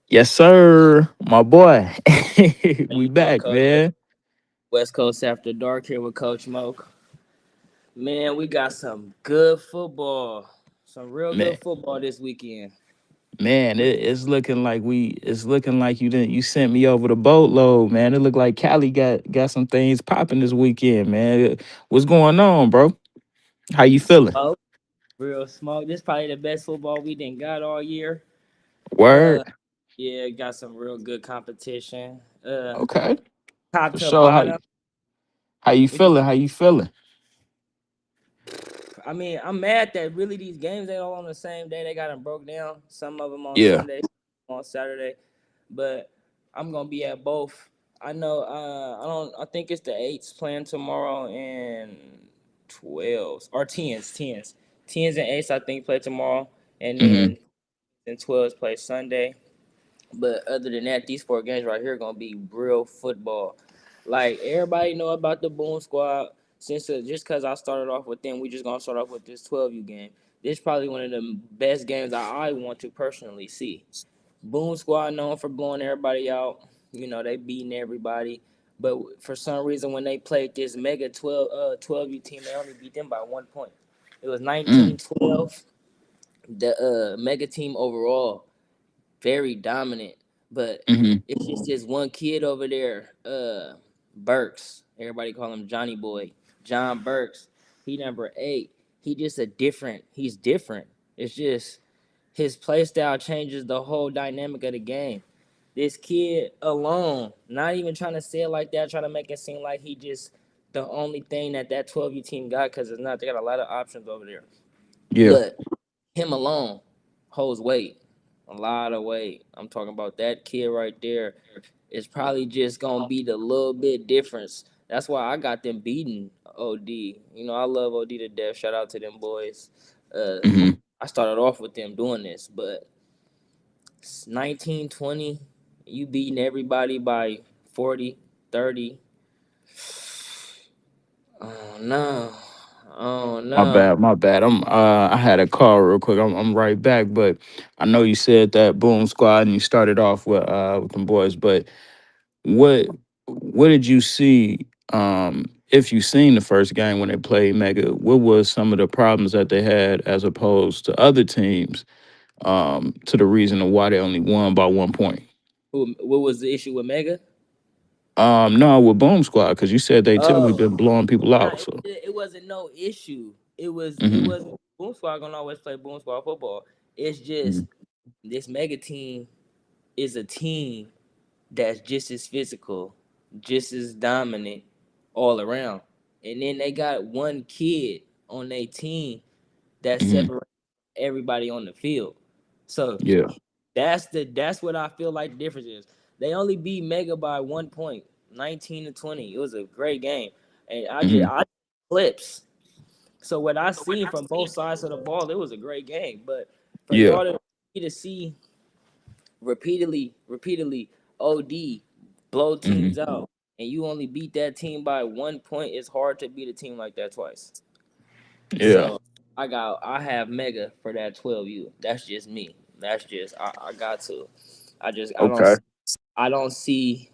Yes, sir, my boy. How We you doing, back, Coach? man. West Coast After Dark here with Coach Moke. Man, we got some good football. Some real Man, good football this weekend. man, it's looking like it's looking like you sent me over the boatload, man. It looked like Cali got some things popping this weekend, man. What's going on, bro? How you feeling? Smoke, real smoke. This probably the best football we done got all year. Uh, Word. yeah, got some real good competition. Okay. Top For to sure. bottom. How you What you feeling? How you feeling? I mean, I'm mad that really these games ain't all on the same day. They got them broke down. Some of them on Yeah. Sunday, on Saturday. But I'm gonna be at both. I know. I don't. I think it's the eights playing tomorrow and 12s or tens and eights. I think play tomorrow, and Mm-hmm. then 12s play Sunday. But other than that, these four games right here gonna be real football. Like everybody know about the Boom Squad. Since just because I started off with them, we just gonna start off with this 12U game. This is probably one of the best games I want to personally see. Boom Squad known for blowing everybody out. You know they beating everybody. But for some reason, when they played this mega 12U team, they only beat them by 1 point. It was Mm. 19-12. The mega team overall very dominant. But Mm-hmm. it's just this one kid over there, Burks. Everybody call him Johnny Boy. John Burks. He number 8. He just a different. He's different. It's just his play style changes the whole dynamic of the game. This kid alone, not even trying to say it like that, trying to make it seem like he just the only thing that 12U team got, because it's not. They got a lot of options over there. Yeah. But him alone holds weight, a lot of weight. I'm talking about that kid right there. It's probably just gonna be the little bit difference. That's why I got them beating OD. You know, I love OD to death. Shout out to them boys. Uh, Mm-hmm. I started off with them doing this, but 19-20, you beating everybody by 40, 30. Oh no. Oh My no. bad, my bad. I had a call real quick. I'm right back, but I know you said that Boom Squad and you started off with them boys, but what what did you see if you seen the first game when they played Mega, what was some of the problems that they had as opposed to other teams to the reason of why they only won by 1 point? What was the issue with Mega? No, with Boom Squad, because you said they typically Oh, been blowing people nah, out. So it wasn't no issue. It hmm wasn't Boom Squad gonna always play Boom Squad football. It's just hmm this mega team is a team that's just as physical, just as dominant all around. And then they got one kid on their team that hmm separates everybody on the field. So yeah. that's what I feel like the difference is. They only beat Mega by 1 point, 19-20. It was a great game. And hmm I clips. So what I seen from both sides of the ball, it was a great game. But for Yeah. y'all to see repeatedly OD blow hmm teams out and you only beat that team by 1 point, it's hard to beat a team like that twice. Yeah. So I have Mega for that 12U. That's just me. That's just I got to. I just Okay. I don't see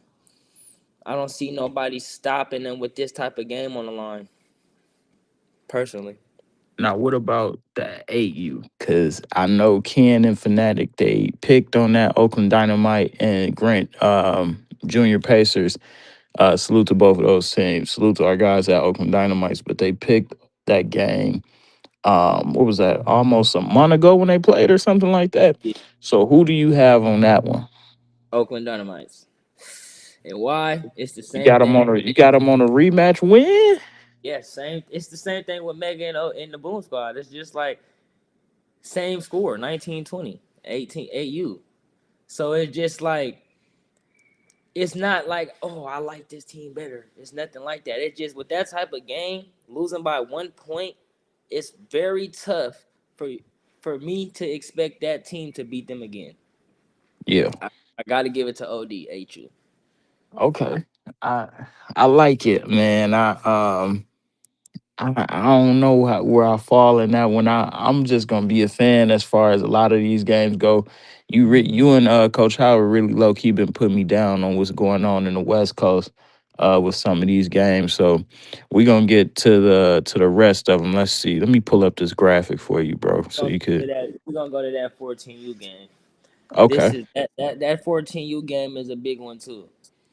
I don't see nobody stopping them with this type of game on the line. Personally. Now, what about the 8U? Because I know Ken and Fnatic, they picked on that Oakland Dynamite and Grant Junior Pacers. Salute to both of those teams. Salute to our guys at Oakland Dynamites, but they picked that game. What was that? Almost a month ago when they played or something like that. Yeah. So who do you have on that one? Oakland Dynamites. And why? It's the You same got them thing. on a rematch win? Yeah, same. It's the same thing with Mega and the Boom Squad. It's just like same score, 19-20, 18 8U. So it's just like it's not like, oh, I like this team better. It's nothing like that. It's just with that type of game, losing by 1 point, it's very tough for me to expect that team to beat them again. Yeah. I got to give it to OD HU. Okay. I I like it, man. I don't know where I fall in that one. I'm just gonna be a fan as far as a lot of these games go. You and Coach Howard really low key been putting me down on what's going on in the West Coast with some of these games. So we gonna get to the rest of them. Let's see. Let me pull up this graphic for you, bro, so you could. We're gonna go to that 14U game. This Okay. is that 14U game is a big one too.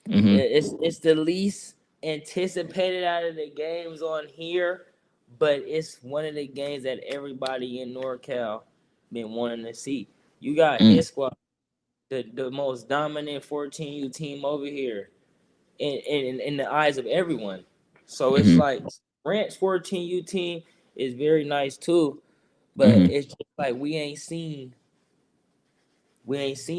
Mm-hmm. It's the least anticipated out of the games on here, but it's one of the games that everybody in NorCal been wanting to see. You got Mm, his squad, the most dominant 14U team over here in the eyes of everyone. So it's mm-hmm. like Grant's 14U team is very nice too, but Mm-hmm. it's just like we ain't seen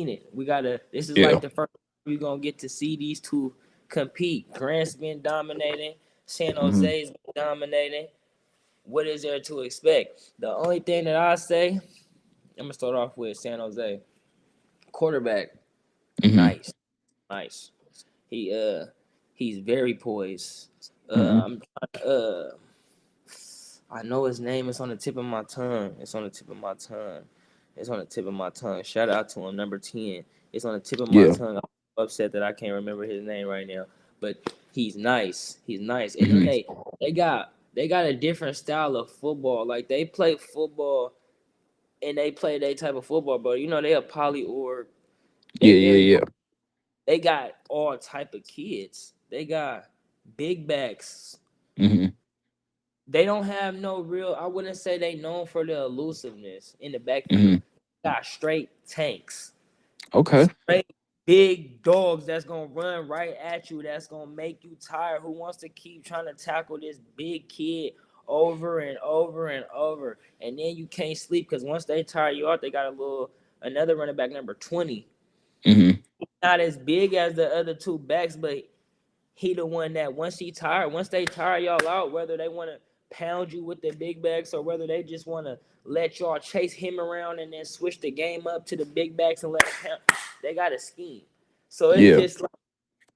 it. We gotta. This is Yeah. like the first we gonna get to see these two compete. Grant's been dominating. San Mm-hmm. Jose's been dominating. What is there to expect? The only thing that I say, I'm gonna start off with San Jose quarterback. Mm-hmm. Nice, nice. He he's very poised. Mm-hmm. I'm trying. I know his name. It's on the tip of my tongue. It's on the tip of my tongue. It's on the tip of my tongue. Shout out to him, number 10. It's on the tip of my Yeah. tongue. I'm upset that I can't remember his name right now. But he's nice. He's nice. And then Mm-hmm. they got a different style of football. Like they play football and they play their type of football, but they a poly org. They Yeah. very Yeah. they got all type of kids. They got big backs. Yeah. Mm-hmm. They don't have no real. I wouldn't say they known for the elusiveness in the backfield. Mm-hmm. Got straight tanks, Okay. straight big dogs that's gonna run right at you. That's gonna make you tired. Who wants to keep trying to tackle this big kid over and over and over, and then you can't sleep because once they tire you out, they got another running back number 20. Mm-hmm. Not as big as the other two backs, but he the one that once they tire y'all out, whether they want to pound you with the big backs or whether they just want to let y'all chase him around and then switch the game up to the big backs and let him pound, they got a scheme. So it's Yeah. just like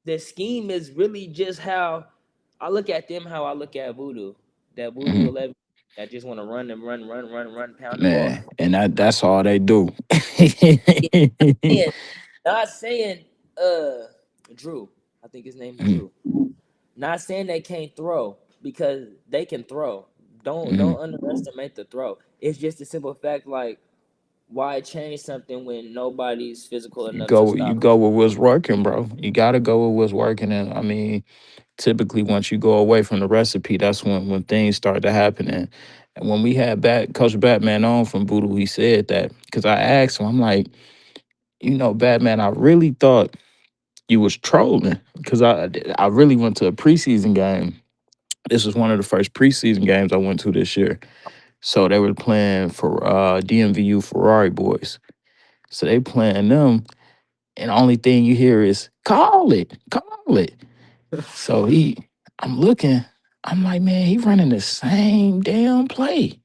the scheme is really just how I look at them, how I look at Voodoo. That Voodoo Mm-hmm. 11 that just want to run and run, run, run, run, pound the ball. Man, and that's all they do. Yeah, and not saying Drew. I think his name's Mm-hmm. Drew. Not saying they can't throw because they can throw. Mm-hmm. Don't underestimate the throw. It's just a simple fact like why change something when nobody's physical enough to You stop. go with what's working, bro. You gotta go with what's working. And I mean, typically once you go away from the recipe, that's when things start to happen. And when we had Coach Batman on from Voodoo, he said that because I asked him, I'm like, Batman, I really thought you was trolling because I really went to a preseason game. This was one of the first preseason games I went to this year. So they were playing for DMVU Ferrari boys. So they playing them, and the only thing you hear is call it. So I'm looking, I'm like, man, he running the same damn play.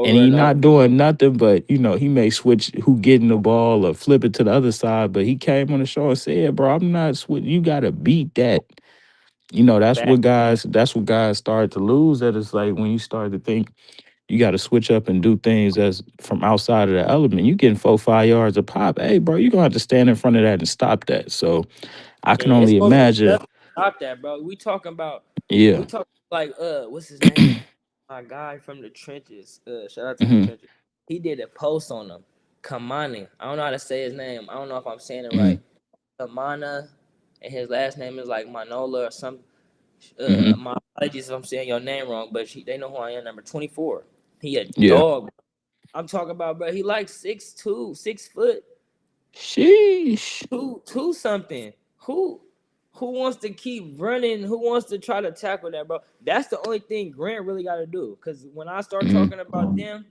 And Over he and over. not doing nothing but, he may switch who getting the ball or flip it to the other side. But he came on the show and said, bro, I'm not switch. You gotta beat that. Back. That's what guys start to lose. That is like when you start to think you got to switch up and do things as from outside of the element. You getting 4, 5 yards a pop. Hey, bro, you gonna have to stand in front of that and stop that. So I can And it's only gonna be imagine. tough to stop that, bro. We Yeah. talking like what's his name? My guy from the trenches. Shout out to the Hmm. trenches. He did a post on him. Kamani. I don't know how to say his name. I don't know if I'm saying it Hmm. right. Kamana, and his last name is like Manola or some. Hmm. My apologies if I'm saying your name wrong, but they know who I am. Number 24. He a Yeah. dog. I'm talking about, bro. He like 6'2", 6 foot, Sheesh. two something. Who wants to keep running? Who wants to try to tackle that, bro? That's the only thing Grant really got to do. Cause when I start Hmm. talking about them,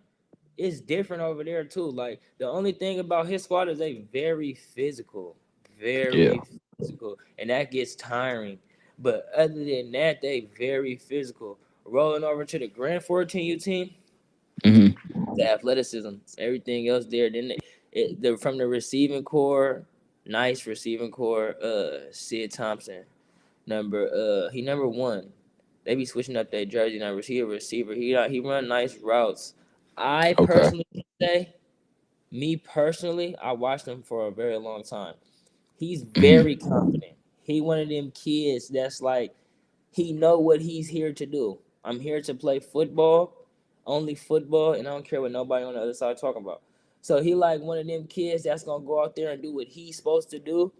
it's different over there too. Like the only thing about his squad is they Yeah. very physical, and that gets tiring. But other than that, they very physical. Rolling over to the Grand 14U team, Hmm. the athleticism, everything else there. Then from the receiving core, nice receiving core. Sid Thompson, he number one. They be switching up their jersey numbers. He a receiver. He run nice routes. I Okay. personally can say Me personally, I watched him for a very long time. He's very Hmm. confident. He one of them kids that's like he know what he's here to do. I'm here to play football, only football, and I don't care what nobody on the other side talking about. So he like one of them kids that's gonna go out there and do what he's supposed to do.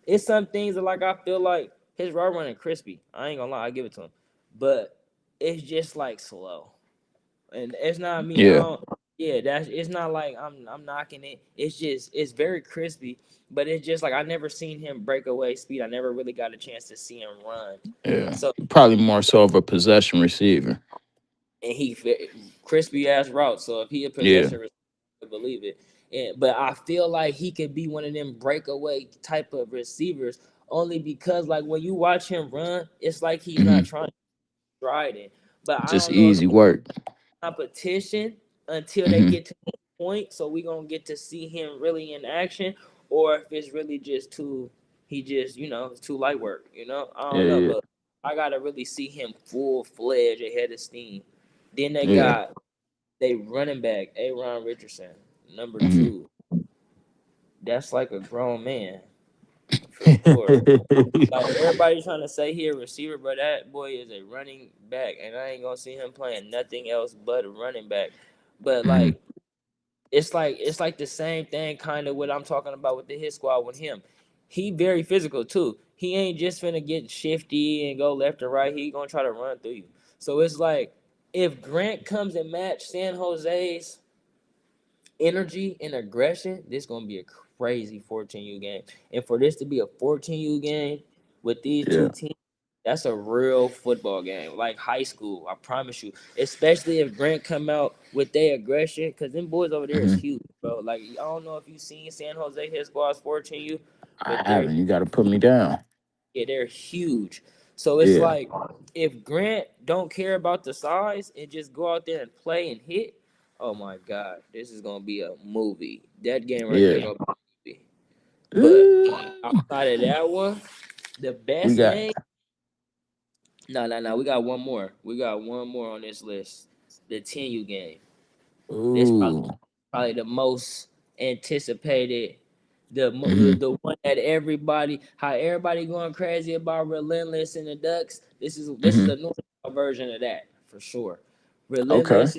It's some things that like I feel like his route running crispy. I ain't gonna lie, I give it to him, but it's just like slow, and it's not me. I Yeah, don't. Yeah, that's it's not like I'm knocking it. It's just it's very crispy, but it's just like I never seen him break away speed. I never really got a chance to see him run. yeah. So Probably more so of a possession receiver. and crispy ass route. So if he a Yeah, possession, I believe it. And but I feel like he could be one of them breakaway type of receivers only because like when you watch him run, it's like he's not hmm, trying to stride it. But I just don't know if easy work. competition until they Hmm. get to the point. So we gonna get to see him really in action, or if it's really just too he just it's too light work. I Yeah, don't know, yeah, but I gotta really see him full fledged ahead of steam. Then they yeah. got they running back Aaron Richardson, number Hmm. two. That's like a grown man for sure. Like everybody trying to say he a receiver, but that boy is a running back, and I ain't gonna see him playing nothing else but a running back. But Hmm. like it's like the same thing kind of what I'm talking about with the hit squad with him. He very physical too. He ain't just finna get shifty and go left and right. He gonna try to run through you. So it's like if Grant comes and match San Jose's energy and aggression, this gonna be a crazy 14U game. And for this to be a 14U game with these Yeah. two teams, that's a real football game, like high school. I promise you. Especially if Grant come out with their aggression, because them boys over there is Hmm. huge, bro. Like I don't know if you seen San Jose hit squads 14U, I but they're haven't. You got to put me down. yeah, they're huge. So it's Yeah, like if Grant don't care about the size and just go out there and play and hit, oh my God, this is gonna be a movie. That game right there yeah. gonna be a movie. But Ooh. outside of that one, the We best got. game. No, no, no. We got one more. We got one more on this list. The 10U game. This Ooh. probably the most anticipated, Hmm. the one that how everybody going crazy about Relentless and the Ducks. This is Hmm. a new version of that for sure. Okay. Relentless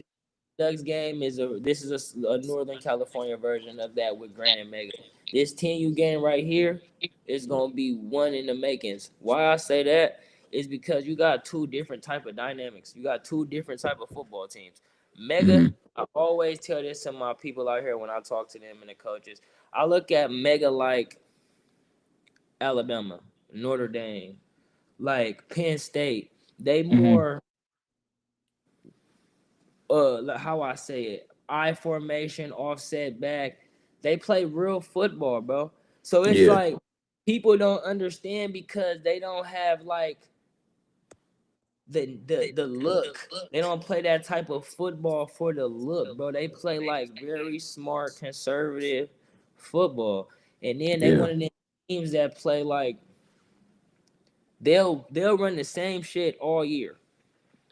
Ducks game is a Northern California version of that with Grant and Mega. This 10U game right here is gonna be one in the makings. Why I say that is because you got two different type of dynamics. You got two different type of football teams. Mega, Hmm. I always tell this to my people out here when I talk to them and the coaches. I look at Mega like Alabama, Notre Dame, like Penn State. They Hmm. more like how I say it, I formation, offset back. They play real football, bro. So it's Yeah. like people don't understand because they don't have like the look. They don't play that type of football for the look, bro. They play like very smart, conservative football. And then they Yeah. one of the teams that play like they'll run the same shit all year.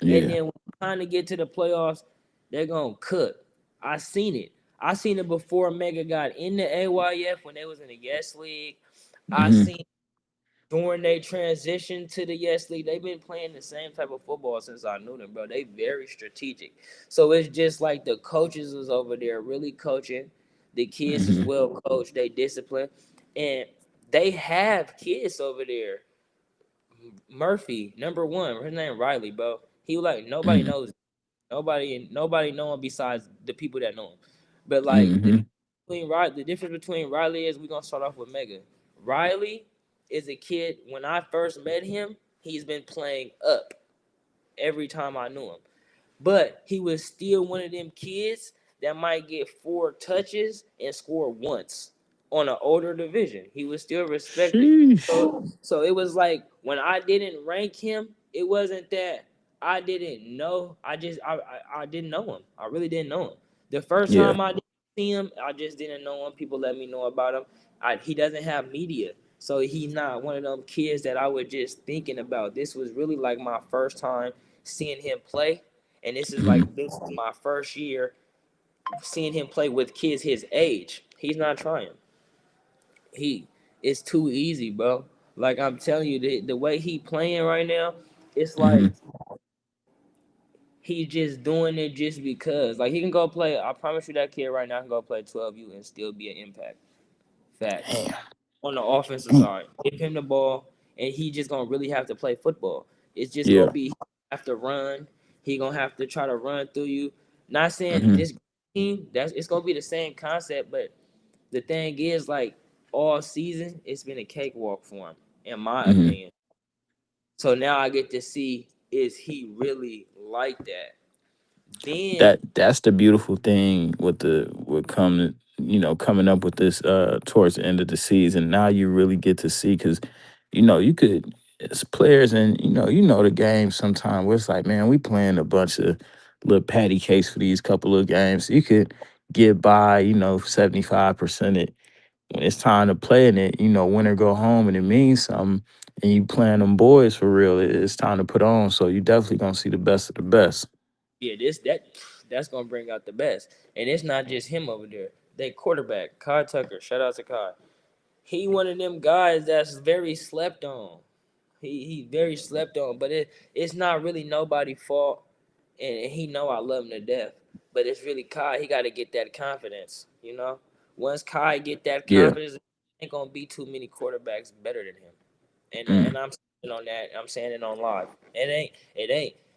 And Yeah. then when you kind of get to the playoffs, they're gonna cook. I seen it. I seen it before Mega got in the AYF when they was in the Yes League. I Hmm. seen during their transition to the Yes League, they've been playing the same type of football since I knew them, bro. They very strategic. So it's just like the coaches is over there really coaching. The kids is Hmm. well coached. They discipline, and they have kids over there. Murphy, number one, his name Riley, bro. He like nobody Hmm. knows. Nobody know him besides the people that know him. But like Hmm. the difference between Riley is we're gonna start off with Mega. Riley is a kid. When I first met him, he's been playing up every time I knew him. But he was still one of them kids that might get 4 touches and score once on an older division. He was still respected. Sheesh. So it was like when I didn't rank him, it wasn't that I didn't know. I didn't know him. I really didn't know him. The first Yeah. time I didn't see him, I just didn't know him. People let me know about him. He doesn't have media. So he's not one of them kids that I was just thinking about. This was really like my first time seeing him play, and this is Hmm. my first year seeing him play with kids his age. He's not trying. He it's too easy, bro. Like I'm telling you, the way he playing right now, it's like Hmm. he just doing it just because. Like he can go play. I promise you, that kid right now can go play 12U and still be an impact. Facts. Damn. On the offensive Damn. side, give him the ball, and he just gonna really have to play football. It's just gonna Yeah. be he have to run. He gonna have to try to run through you. Not saying Hmm. this team that's it's gonna be the same concept, but the thing is, like all season, it's been a cakewalk for him, in my Hmm. opinion. So now I get to see is he really like that? Then That's the beautiful thing with the with coming coming up with this towards the end of the season. Now you really get to see because you could as players and the game sometime where it's like, man, we playing a bunch of little patty cakes for these couple of games. You could get by 75% it when it's time to play in it, win or go home, and it means something. And you playing them boys for real. It's time to put on. So you definitely gonna see the best of the best. yeah, that's gonna bring out the best. And it's not just him over there. They quarterback, Kai Tucker. Shout out to Kai. He one of them guys that's very slept on. He very slept on, but it's not really nobody fault, and he know I love him to death. But it's really Kai. He got to get that confidence. Once Kai get that Yeah. confidence, ain't gonna be too many quarterbacks better than him. And Mm. I'm saying on that. I'm saying it on live. It ain't.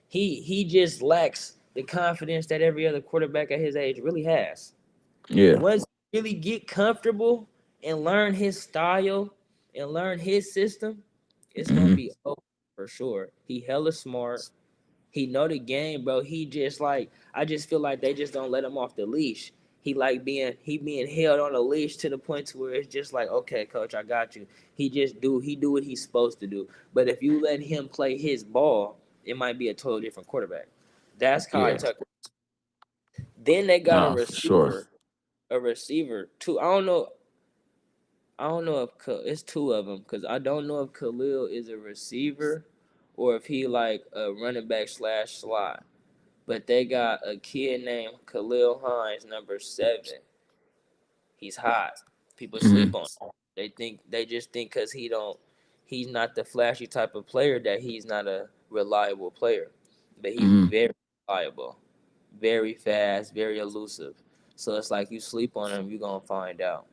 He just lacks the confidence that every other quarterback at his age really has. Yeah. Once you really get comfortable and learn his style and learn his system, it's gonna Hmm. be over for sure. He hella smart. He know the game, bro. He just like I just feel like they just don't let him off the leash. He being held on a leash to the point to where it's just like, okay, coach, I got you. He do what he's supposed to do. But if you let him play his ball, it might be a totally different quarterback. That's Kai Yeah. Tucker. Then they got a Nah, for sure. receiver, two. I don't know if it's two of them because I don't know if Khalil is a receiver or if he like a running back slash slot. But they got a kid named Khalil Hines, number 7. He's hot. People sleep Hmm. on him. They just think because he's not the flashy type of player that he's not a reliable player. But he's Hmm. very reliable, very fast, very elusive. So it's like you sleep on him, you're gonna find out.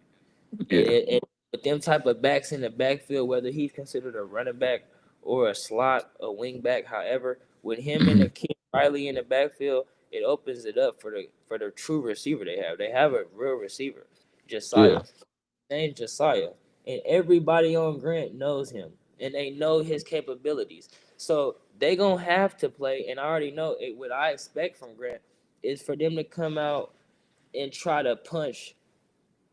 And Yeah. it with them type of backs in the backfield, whether he's considered a running back or a slot, a wing back, however, with him and Hmm. the kid Riley in the backfield, it opens it up for the true receiver they have. They have a real receiver, Yeah. Josiah. Name's Josiah, and everybody on Grant knows him, and they know his capabilities. So they gonna have to play, and I already know it. What I expect from Grant is for them to come out and try to punch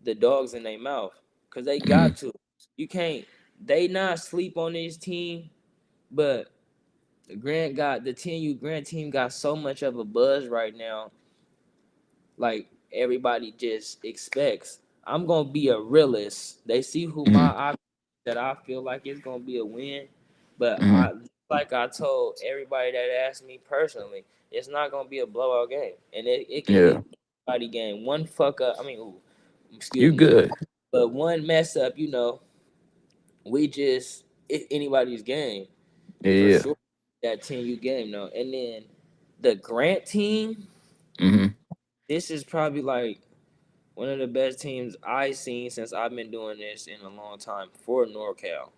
the dogs in their mouth because they Hmm. got to. You can't. They not sleep on this team, but the 10U Grant team got so much of a buzz right now. Like everybody just expects. I'm gonna be a realist. They see who my Hmm. option that I feel like it's gonna be a win, but Hmm. like I told everybody that asked me personally, it's not gonna be a blowout game, and it can Yeah. be anybody game. One fuck up. I mean, ooh, excuse You me. good. But one mess up, we just it's anybody's game Yeah. for Yeah. sure. That 10U game though, and then the Grant team. Hmm. This is probably like one of the best teams I've seen since I've been doing this in a long time for NorCal.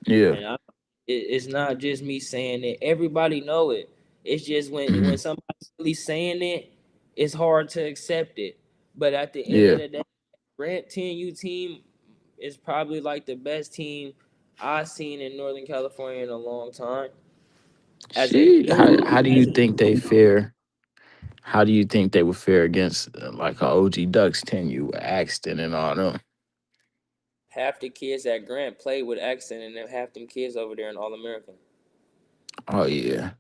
Yeah. And it's not just me saying it; everybody know it. It's just when Hmm. somebody's really saying it, it's hard to accept it. But at the end of Yeah. the day, Grant 10U team is probably like the best team I've seen in Northern California in a long time. As a See, how do you as a think they fare? How do you think they would fare against like a OG Ducks team, you Axton and all them? half the kids at Grant play with accent, and then half them kids over there in All American. Oh yeah.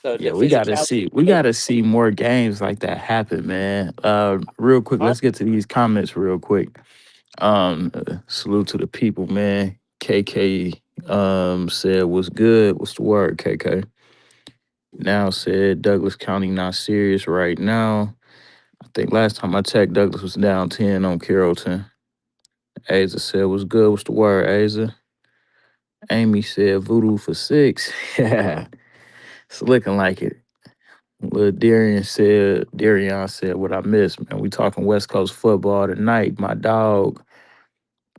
So the Yeah, we gotta physicality, see. We gotta see more games like that happen, man. Real quick, let's get to these comments real quick. Salute to the people, man. KK said what's good. What's the word, KK? Now said Douglas County not serious right now. think last time I checked, Douglas was down 10 on Carrollton. Asa said, "What's good? What's the word, Asa?" Amy said, "Voodoo for 6." Yeah, it's looking like it. Lil Darian said, "What I missed, man. We talking West Coast football tonight. My dog,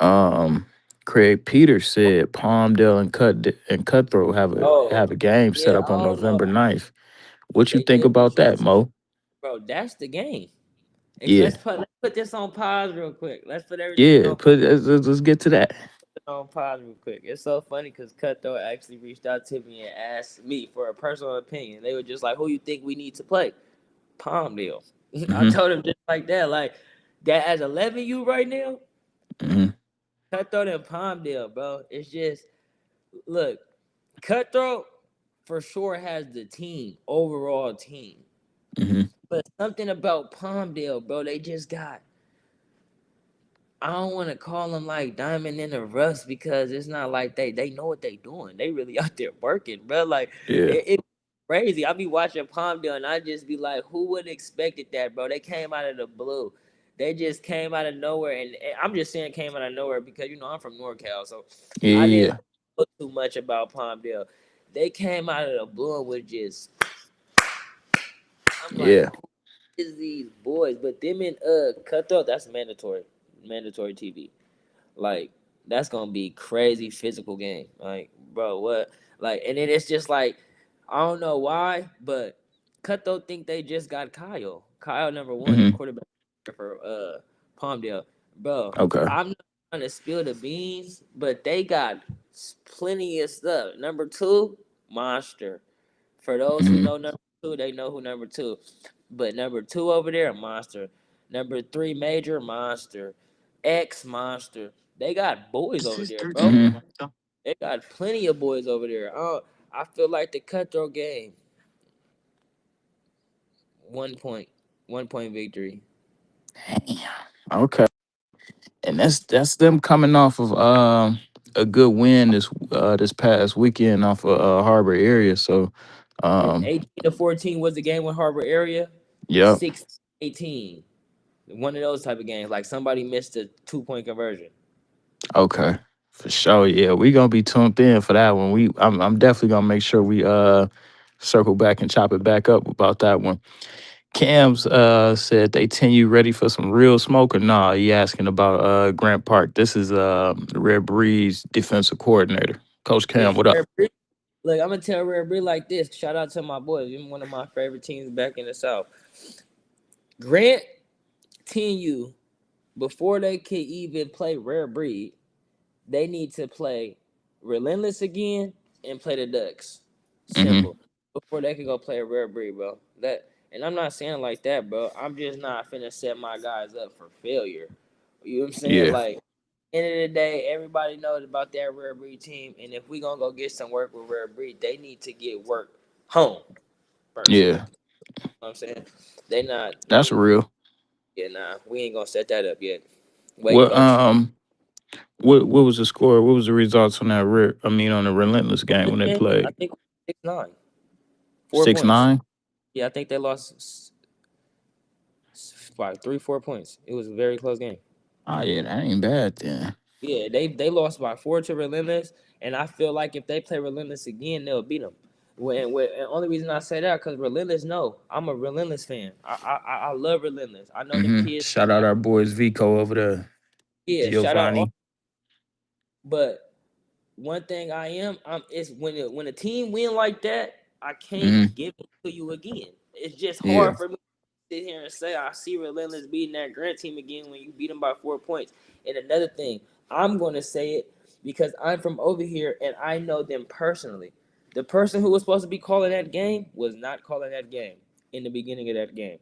um, Craig Peters said Palmdale and Cutthroat Oh, have a game set yeah, up I on don't know. November 9th. What you They think did about reach out that, to me, Mo? bro. That's the game. And Yeah, let's put this on pause real quick. Let's put everything yeah. on pause. Let's get to that. On pause real quick. It's so funny because Cutthroat actually reached out to me and asked me for a personal opinion. They were just like, "Who you think we need to play?" Palmdale. I Hmm. told him just like that, that as 11U right now, Hmm. Cutthroat and Palmdale, bro. It's just look, Cutthroat for sure has the team, overall team. Hmm. But something about Palmdale, bro, they just got I don't want to call them like diamond in the rust because it's not like they know what they doing. They really out there working, bro. Like Yeah. it crazy. I be watching Palmdale and I just be like, who would have expected that, bro? They came out of the blue. They just came out of nowhere, and I'm just saying came out of nowhere because I'm from NorCal, so I didn't Yeah. know too much about Palmdale. They came out of the blue and was just I'm like, Yeah. who is these boys? But them and Cutthroat, that's mandatory TV. Like that's gonna be crazy physical game. Like, bro, what? Like, and then it's just like I don't know why, but Cutthroat think they just got Kyle. Kyle number one, the Hmm. quarterback for Palmdale. Bro, Okay. I'm not trying to spill the beans, but they got plenty of stuff. Number two, monster. For those who Hmm. know number two, they know who number two. But number two over there, a monster. Number three, major monster. X monster. They got boys over there, bro. Hmm. They got plenty of boys over there. I feel like the Cutthroat game, 1 point, 1 point victory. Okay. And that's them coming off of a good win this past weekend off of Harbor area. So Yeah, um 18-14 was the game with Harbor area. yep. 6-18. One of those type of games. Like somebody missed a 2 point conversion. Okay. For sure. Yeah, we gonna be tuned in for that one. I'm definitely gonna make sure we circle back and chop it back up about that one. Cam's said they 10 you ready for some real smoke or nah? He asking about Grant Park. This is the Red Breeze defensive coordinator. Coach Cam, Look, what up? Look, I'm gonna tell Rare Bree like this. Shout out to my boys. You're one of my favorite teams back in the South. Grant 10U, before they could even play Rare Breed, they need to play Relentless again and play the Ducks. Mm-hmm. Simple. Before they could go play Rare Breed, bro. And I'm not saying it like that, bro. I'm just not finna set my guys up for failure. You know what I'm saying? Yeah. Like, end of the day, everybody knows about that Rare Breed team, and if we gonna go get some work with Rare Breed, they need to get work home first. Yeah. You know what I'm saying? They not That's we real. yeah, nah, we ain't gonna set that up yet. Wait, What coach. what was the score? What was the results on that on the relentless game when they I played? think 6-9, four Six points. nine. Yeah, I think they lost by 3-4 points. It was a very close game. Oh yeah, that ain't bad then. Yeah, they lost by four to Relentless, and I feel like if they play Relentless again, they'll beat them. And only reason I say that because Relentless, no, I'm a Relentless fan. I love Relentless. I know them Mm-hmm. kids. Shout out our boys Vico over there. Yeah, shout out. Giovanni. But one thing I am, is when a team win like that, I can't Mm-hmm. give it to you again. It's just Yeah. hard for me to sit here and say I see Relentless beating that Grant team again when you beat them by 4 points. And another thing, I'm gonna say it because I'm from over here and I know them personally. The person who was supposed to be calling that game was not calling that game in the beginning of that game.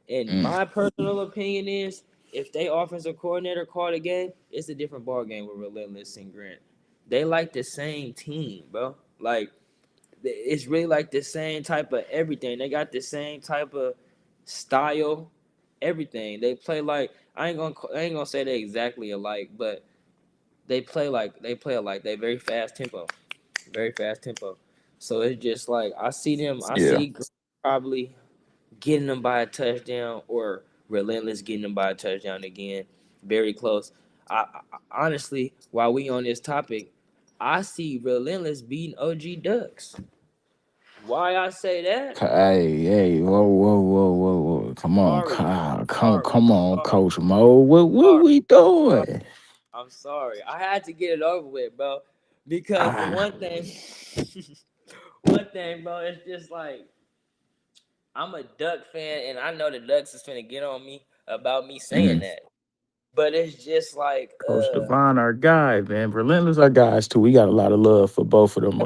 And Mm. my personal opinion is if they offensive coordinator called a game, it's a different ball game with Relentless and Grant. They like the same team, bro. Like it's really like the same type of everything. They got the same type of style, everything. They play like I ain't gonna say they exactly alike, but they play alike. They very fast tempo. So it's just like I see them. I Yeah. see probably getting them by a touchdown or Relentless getting them by a touchdown again. Very close. Honestly, while we on this topic, I see Relentless beating OG Ducks. Why I say that? Hey, hey, whoa, whoa, whoa, whoa, whoa. Come on, Sorry, come on, sorry, Coach Mo. What sorry, we sorry. doing? I'm sorry. I had to get it over with, bro. Because for Ah, one thing, one thing, bro, it's just like I'm a Duck fan, and I know the Ducks is finna get on me about me saying mm. that. But it's just like, Coach Devon, our guy, man. Relentless, our guys too. We got a lot of love for both of them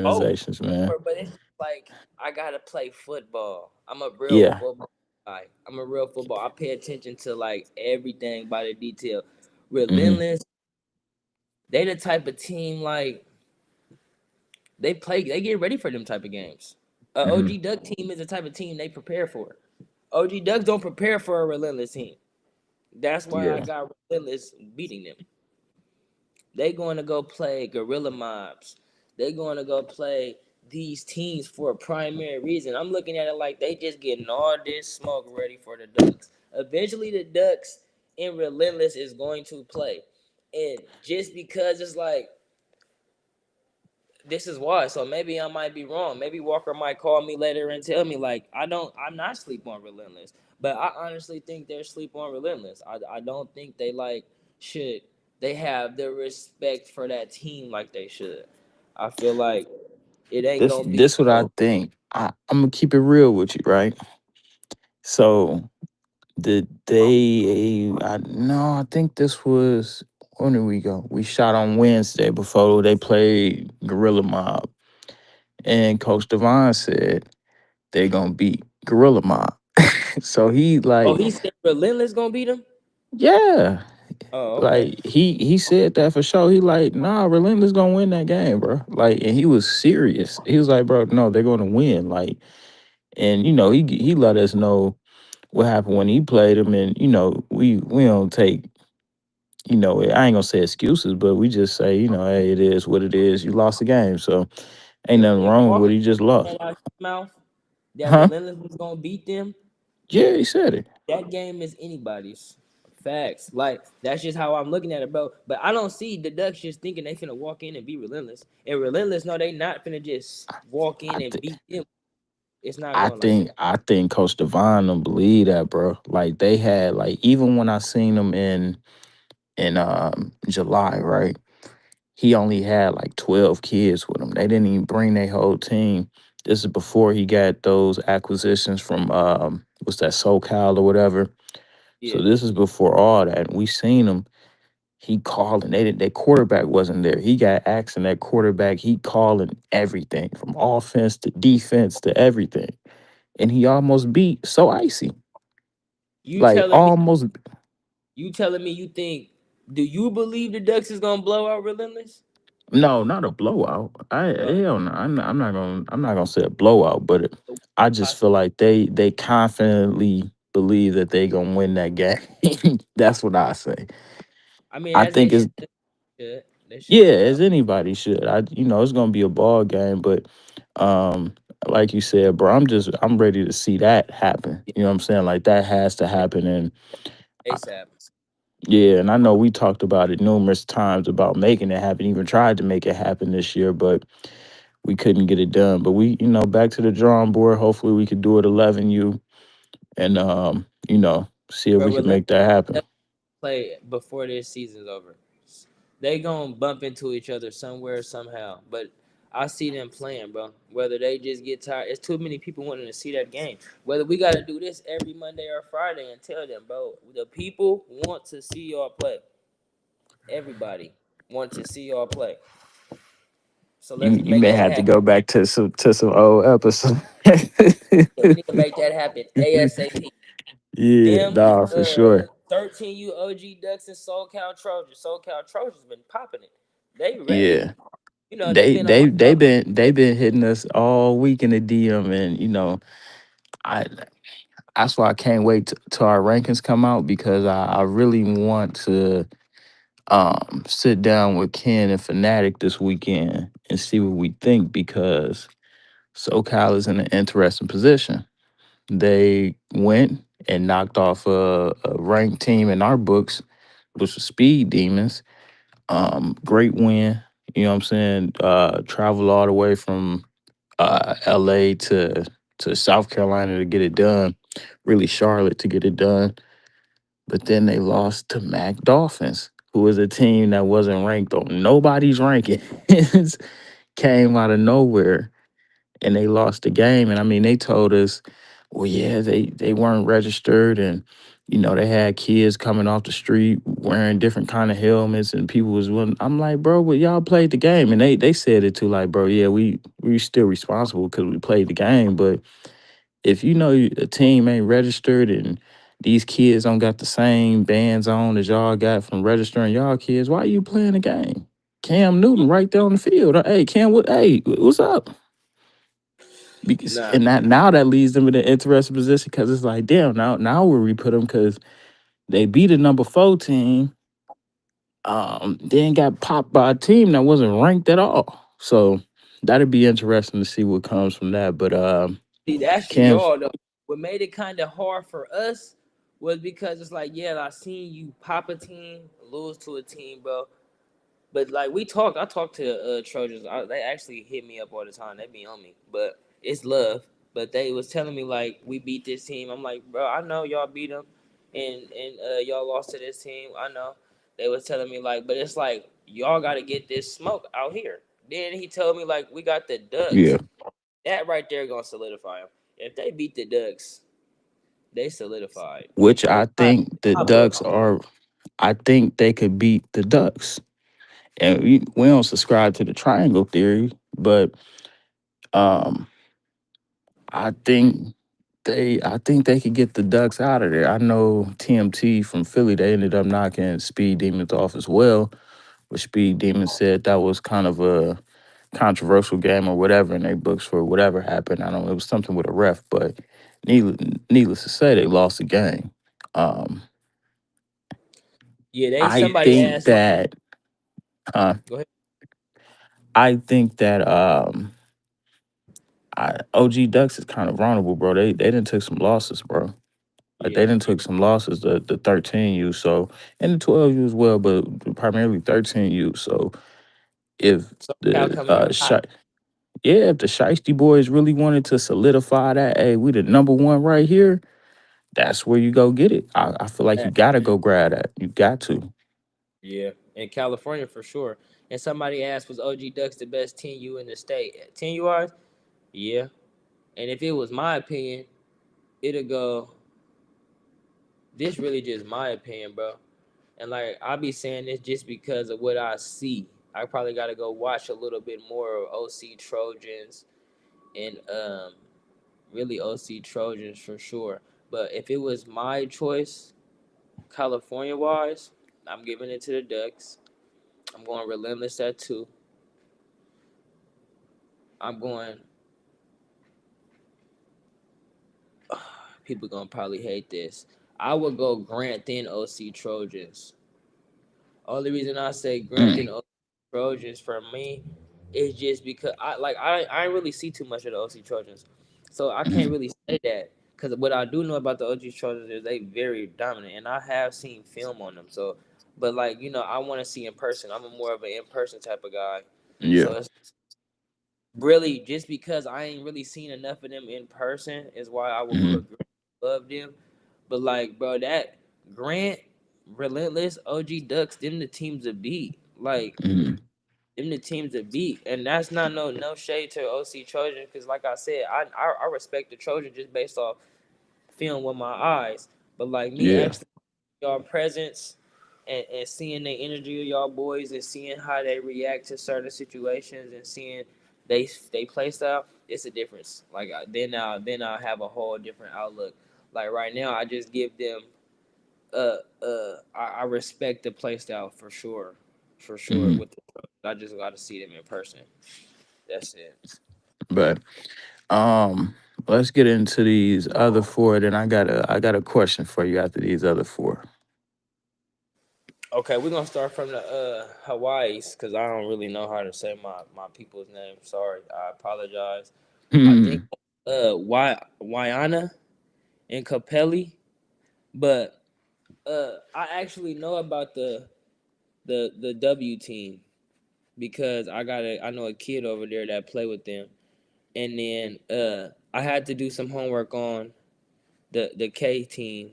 oh, organizations, man. but it's just like I gotta play football. I'm a real Yeah. football guy. I'm a real football. I pay attention to like everything by the detail. Mm-hmm. Relentless, they the type of team like they get ready for them type of games. A Mm-hmm. OG Duck team is the type of team they prepare for. OG Ducks don't prepare for a relentless team. That's why I Yeah. got relentless beating them. They going to go play gorilla mobs. They going to go play these teams for a primary reason. I'm looking at it like they just getting all this smoke ready for the Ducks. Eventually, the Ducks in relentless is going to play, and just because it's like this is why. So maybe I might be wrong. Maybe Walker might call me later and tell me like I'm not sleep on Relentless. But I honestly think they're sleep on Relentless. I don't think they like should they have the respect for that team like they should. I feel like it ain't This gonna be this what I no. think. I'm gonna keep it real with you, right? So the day I no, I think this was when did we go? We shot on Wednesday before they played Gorilla Mob. And Coach Devon said they're gonna beat Gorilla Mob. So he Oh, like, he said Relentless gonna beat them. yeah. Oh, okay. Like he said that for sure. He like, nah, Relentless gonna win that game, bro. Like, and he was serious. He was like, bro, no, they're gonna win. Like, and he let us know what happened when he played him, and we don't take, I ain't gonna say excuses, but we just say, hey, it is what it is. You lost the game, so ain't nothing If wrong with what Walker he just lost. said out his mouth that Huh? Relentless was gonna beat them, Yeah, he said it. that game is anybody's. Facts. Like that's just how I'm looking at it, bro. But I don't see the Ducks just thinking they finna walk in and be relentless. And relentless, no, they not finna just walk I in and think beat them. It's not I going like think that. I think Coach Devon don't believe that, bro. Like they had like even when I seen them in July, right? He only had like 12 kids with him. They didn't even bring their whole team. This is before he got those acquisitions from what's that, SoCal or whatever. So Yeah. this is before all that. And we seen him. He calling. They didn't. Their quarterback wasn't there. He got asking that quarterback. He calling everything from offense to defense to everything, and he almost beat So Icy. You Like telling me almost. you telling me you think do you believe the Ducks is gonna blow out relentless? No, not a blowout. Uh, Hell no. I'm not gonna say a blowout, but I just feel like they confidently believe that they gonna win that game. That's what I say. I mean I as they think it's should. They yeah, should, yeah. as anybody should. It's gonna be a ball game, but um, like you said, bro, I'm ready to see that happen. You know what I'm saying? Like that has to happen, and I- ASAP. yeah, and I know we talked about it numerous times about making it happen. Even tried to make it happen this year, but we couldn't get it done. But we, back to the drawing board. Hopefully, we could do it 11U, and see if Bro, we can relentless make that happen. play before this season's over. They gonna bump into each other somewhere somehow. But I see them playing, bro. Whether they just get tired, it's too many people wanting to see that game. Whether we gotta do this every Monday or Friday and tell them, bro, the people want to see y'all play. Everybody want to see y'all play. So let's You make may that have to happen. go back to some old episodes. Yeah, we need to make that happen ASAP. Yeah, Them nah, for sure. 13U OG Ducks and SoCal Trojans. SoCal Trojans been popping it. They ready. Yeah, You know, they've been on my they been hitting us all week in the DM, and I that's why I can't wait till our rankings come out because I really want to sit down with Ken and Fanatic this weekend and see what we think because SoCal is in an interesting position. They went and knocked off a ranked team in our books, which was Speed Demons. Great win. You know what I'm saying? Travel all the way from LA to South Carolina to get it done. Really Charlotte to get it done. But then they lost to Mac Dolphins, who was a team that wasn't ranked on nobody's rankings. Came out of nowhere and they lost the game. And I mean, they told us, well, yeah, they weren't registered, and they had kids coming off the street wearing different kind of helmets, and people was willing. I'm like, bro, well, y'all played the game, and they said it too, like, bro, yeah, we still responsible because we played the game, but if a team ain't registered and these kids don't got the same bands on as y'all got from registering y'all kids, why you playing the game? Cam Newton right there on the field. Hey, Cam, what's up? Because Nah, and that now that leads them in an interesting position because it's like, damn, now where we put them because they beat a number 4 team, then got popped by a team that wasn't ranked at all. So that'd be interesting to see what comes from that. But see, that's Cam's y'all though. What made it kind of hard for us was because it's like, yeah, I seen you pop a team, lose to a team, bro. But like I talked to Trojans. They actually hit me up all the time. They be on me, but it's love. But they was telling me like we beat this team. I'm like, bro, I know y'all beat them, and y'all lost to this team. I know. They was telling me like, but it's like y'all got to get this smoke out here. Then he told me like we got the Yeah, Ducks. That right there gonna solidify them. If they beat the Ducks, they solidified. which And I think the my book, Ducks are. I think they could beat the Ducks, and we don't subscribe to the triangle theory, but um, I think they could get the Ducks out of there. I know TMT from Philly, they ended up knocking Speed Demons off as well. But Speed Demons said that was kind of a controversial game or whatever in their books for whatever happened. I don't know, it was something with a ref, but needless to say, they lost the game. Um, yeah, they I somebody think asked. that uh, Go ahead. I think that OG Ducks is kind of vulnerable, bro. They didn't took some losses, bro. Like they Yeah. didn't took some losses, the 13U, so and the 12U as well, but primarily 13U. So if So Cal the coming in hot. yeah, if the Shiesty boys really wanted to solidify that, hey, we the number 1 right here, that's where you go get it. I feel like you gotta go grab that. You got to. Yeah, in California for sure. And somebody asked, was OG Ducks the best 10U in the state? 10U wise? Yeah. And if it was my opinion, it'd go, this really just my opinion, bro. And like, I be saying this just because of what I see. I probably got to go watch a little bit more of OC Trojans and really OC Trojans for sure. But if it was my choice, California wise, I'm giving it to the Ducks. I'm going relentless at 2. I'm going. People gonna probably hate this. I would go Grant then OC Trojans. Only reason I say Grant then Mm, OC Trojans for me is just because I ain't really see too much of the OC Trojans, so I can't mm, really say that. Because what I do know about the OG Trojans is they very dominant, and I have seen film on them. So, but like I want to see in person. I'm a more of an in person type of guy. So yeah. it's really just because I ain't really seen enough of them in person is why I would Mm, put Grant above them. But like, bro, that Grant, Relentless, OG Ducks, them the teams to beat. Like, mm, them the teams to beat, and that's not no shade to OC Trojan because, like I said, I respect the Trojan just based off film with my eyes. But like me yeah. actually y'all presence and seeing the energy of y'all boys and seeing how they react to certain situations and seeing they play style, it's a difference. Like then I'll have a whole different outlook. Like right now, I just give them I respect the play style for sure. Mm. With I just got to see them in person. That's it. But um, let's get into these other 4. Then I got a question for you after these other 4. Okay, we're gonna start from the Hawaii's because I don't really know how to say my people's name. Sorry, I apologize. I think Hmm. Waiana and Capelli. But I actually know about the W team because I know a kid over there that play with them, and then I had to do some homework on the K team.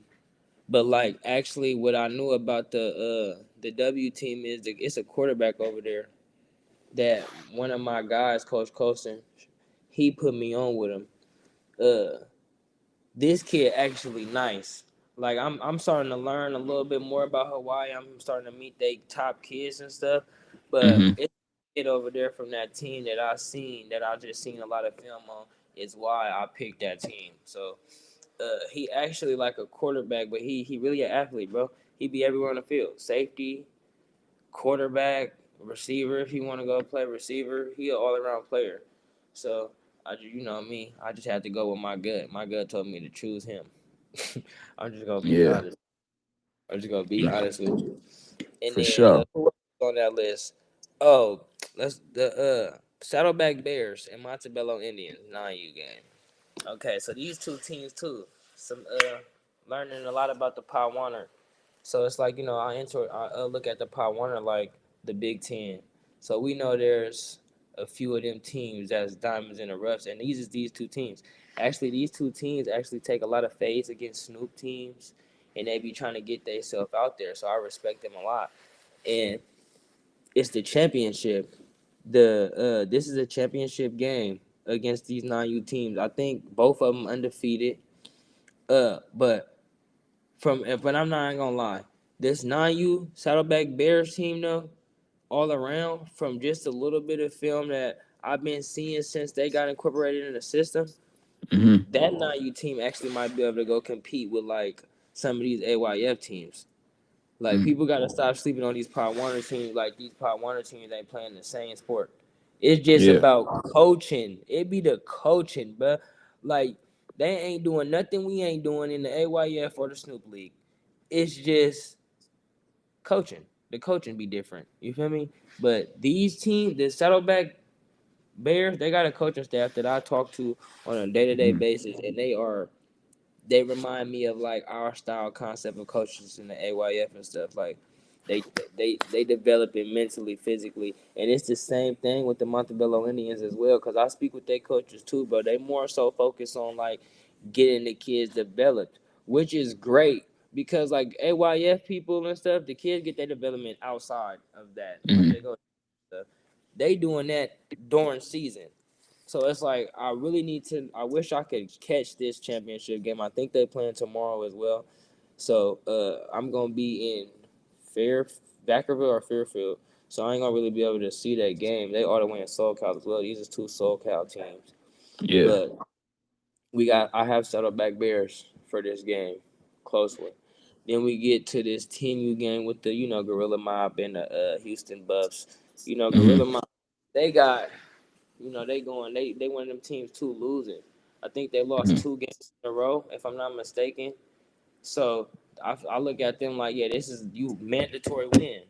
But like actually, what I knew about the W team is it's a quarterback over there that one of my guys, Coach Colson, he put me on with him. Uh, this kid actually nice. Like I'm starting to learn a little bit more about Hawaii. I'm starting to meet they top kids and stuff. But Hmm. it's a kid over there from that team that I just seen a lot of film on is why I picked that team. So he actually like a quarterback, but he really an athlete, bro. He be everywhere on the field. Safety, quarterback, receiver. If he want to go play receiver, he an all around player. So you know me, I just had to go with my gut. My gut told me to choose him. I'm just gonna be Yeah. honest. I'm just gonna be No, honest with you. And for then sure. who else is on that list? Oh, let's the Saddleback Bears and Montebello Indians 9U game. Okay, so these two teams too. Some learning a lot about the Pop so it's like I look at the Pot Warner like the Big Ten. So we know there's a few of them teams that's diamonds in the roughs, and these two teams. Actually, these two teams actually take a lot of fades against Snoop teams, and they be trying to get themselves out there. So I respect them a lot. And it's the championship. This is a championship game against these 9U teams. I think both of them undefeated. But but I'm not gonna lie. This 9U Saddleback Bears team though, all around from just a little bit of film that I've been seeing since they got incorporated in the system, Hmm. that 9U team actually might be able to go compete with like some of these AYF teams. Like Hmm. people gotta stop sleeping on these Pot Warner teams. Like these Pot Warner teams ain't playing the same sport. It's just Yeah. about coaching. It be the coaching, but like they ain't doing nothing we ain't doing in the AYF or the Snoop League. It's just coaching. The coaching be different. You feel me? But these teams, the Saddleback Bears, they got a coaching staff that I talk to on a day to day Hmm. basis, and they remind me of like our style concept of coaches in the AYF and stuff. Like they they develop it mentally, physically, and it's the same thing with the Montebello Indians as well. Cause I speak with their coaches too, but they more so focus on like getting the kids developed, which is great because like AYF people and stuff, the kids get their development outside of that. Like Hmm. they go stuff. They doing that during season. So it's like I really need to. I wish I could catch this championship game. I think they playing tomorrow as well. So I'm gonna be in Fair Vacaville or Fairfield. So I ain't gonna really be able to see that game. They all the way in SoCal as well. These are two SoCal teams. Yeah. But I have Saddleback Bears for this game, close one. Then we get to this 10U game with the Gorilla Mob and the Houston Buffs. Gorilla Hmm. Mob, they got they one of them teams too losing. I think they lost Hmm. 2 games in a row, if I'm not mistaken. So I look at them like, yeah, this is you mandatory win,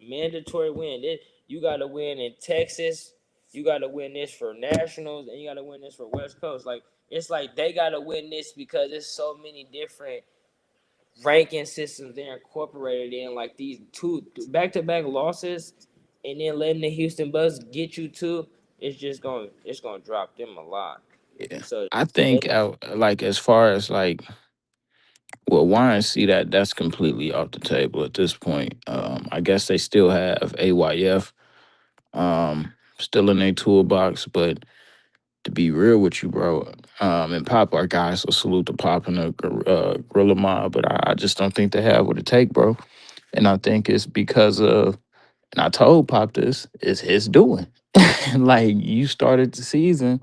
mandatory win. You got to win in Texas. You got to win this for nationals, and you got to win this for West Coast. Like it's like they got to win this because there's so many different ranking systems they're incorporated in. Like these two back-to-back losses, and then letting the Houston Bucks get you two, it's gonna drop them a lot. Yeah. So I they think like as far as like well, YNC that's completely off the table at this point. I guess they still have AYF still in their toolbox, but to be real with you, bro, and Pop our guys, so salute to Pop and the Gorilla Mob, but I just don't think they have what it take, bro. And I think it's because of, and I told Pop this, it's his doing. Like you started the season,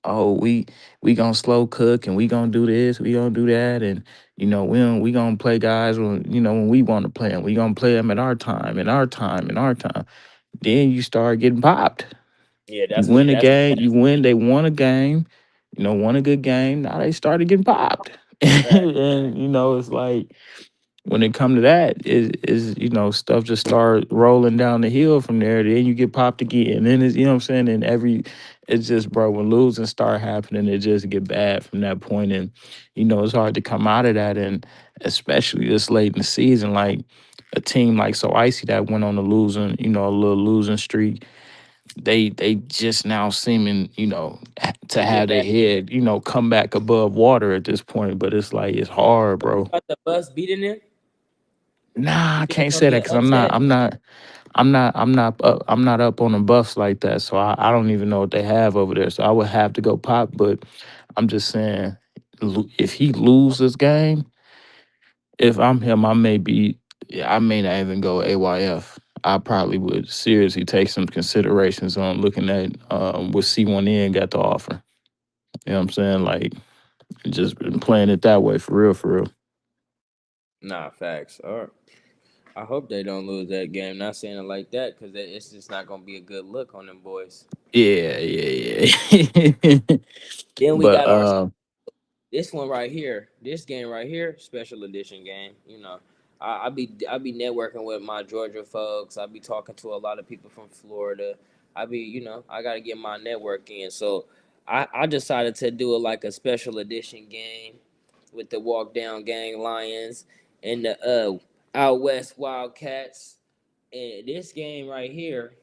oh we gonna slow cook and we gonna do this, we gonna do that, and we gonna play guys when we want to play them, we gonna play them at our time, in our time, in our time. Then you start getting popped. yeah, You that's what win a that's game, you win. They won a game, won a good game. Now they started getting popped, fact. and it's like. when it come to that, is stuff just start rolling down the hill from there. Then you get popped again, and then it's what I'm saying. And it's just, bro, when losing start happening, it just get bad from that point, and it's hard to come out of that, and especially this late in the season, like a team like So Icy that went on a losing, a little losing streak. They just now seeming, to Get have their back. head, come back above water at this point. But it's like it's hard, bro. About the bus beating them. Nah, You I think it's can't gonna say be that an because upset? I'm not up on the buffs like that. So I don't even know what they have over there. So I would have to go Pop. But I'm just saying, if he loses this game, if I'm him, yeah, I may not even go AYF. I probably would seriously take some considerations on looking at what C1N got to offer. You know what I'm saying? Like, just been playing it that way for real, for real. Nah, facts. All right. I hope they don't lose that game. Not saying it like that because it's just not gonna be a good look on them boys. Yeah, yeah, yeah. Then we but got our this one right here, this game right here, special edition game. I be networking with my Georgia folks. I be talking to a lot of people from Florida. I gotta get my network in. So I decided to do it like a special edition game with the Walk Down Gang Lions and the Out West Wildcats. And this game right here,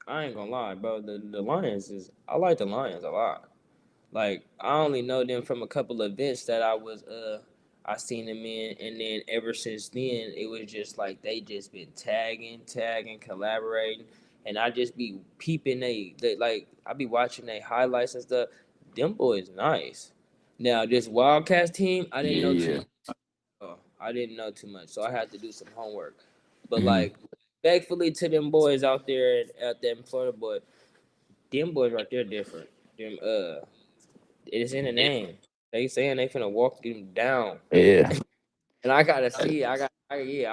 I ain't gonna lie, bro. The Lions is I like the Lions a lot. Like I only know them from a couple of events that I seen them in, and then ever since then it was just like they just been tagging, collaborating, and I just be peeping they like I be watching they highlights and stuff. Them boys nice. Now this Wildcats team, I didn't yeah, know too yeah. much. I didn't know too much, so I had to do some homework. But Mhm. like, respectfully to them boys out there in Florida, but them boys right there different. Them it's in the name. They saying they finna walk them down, Yeah. and I gotta see. I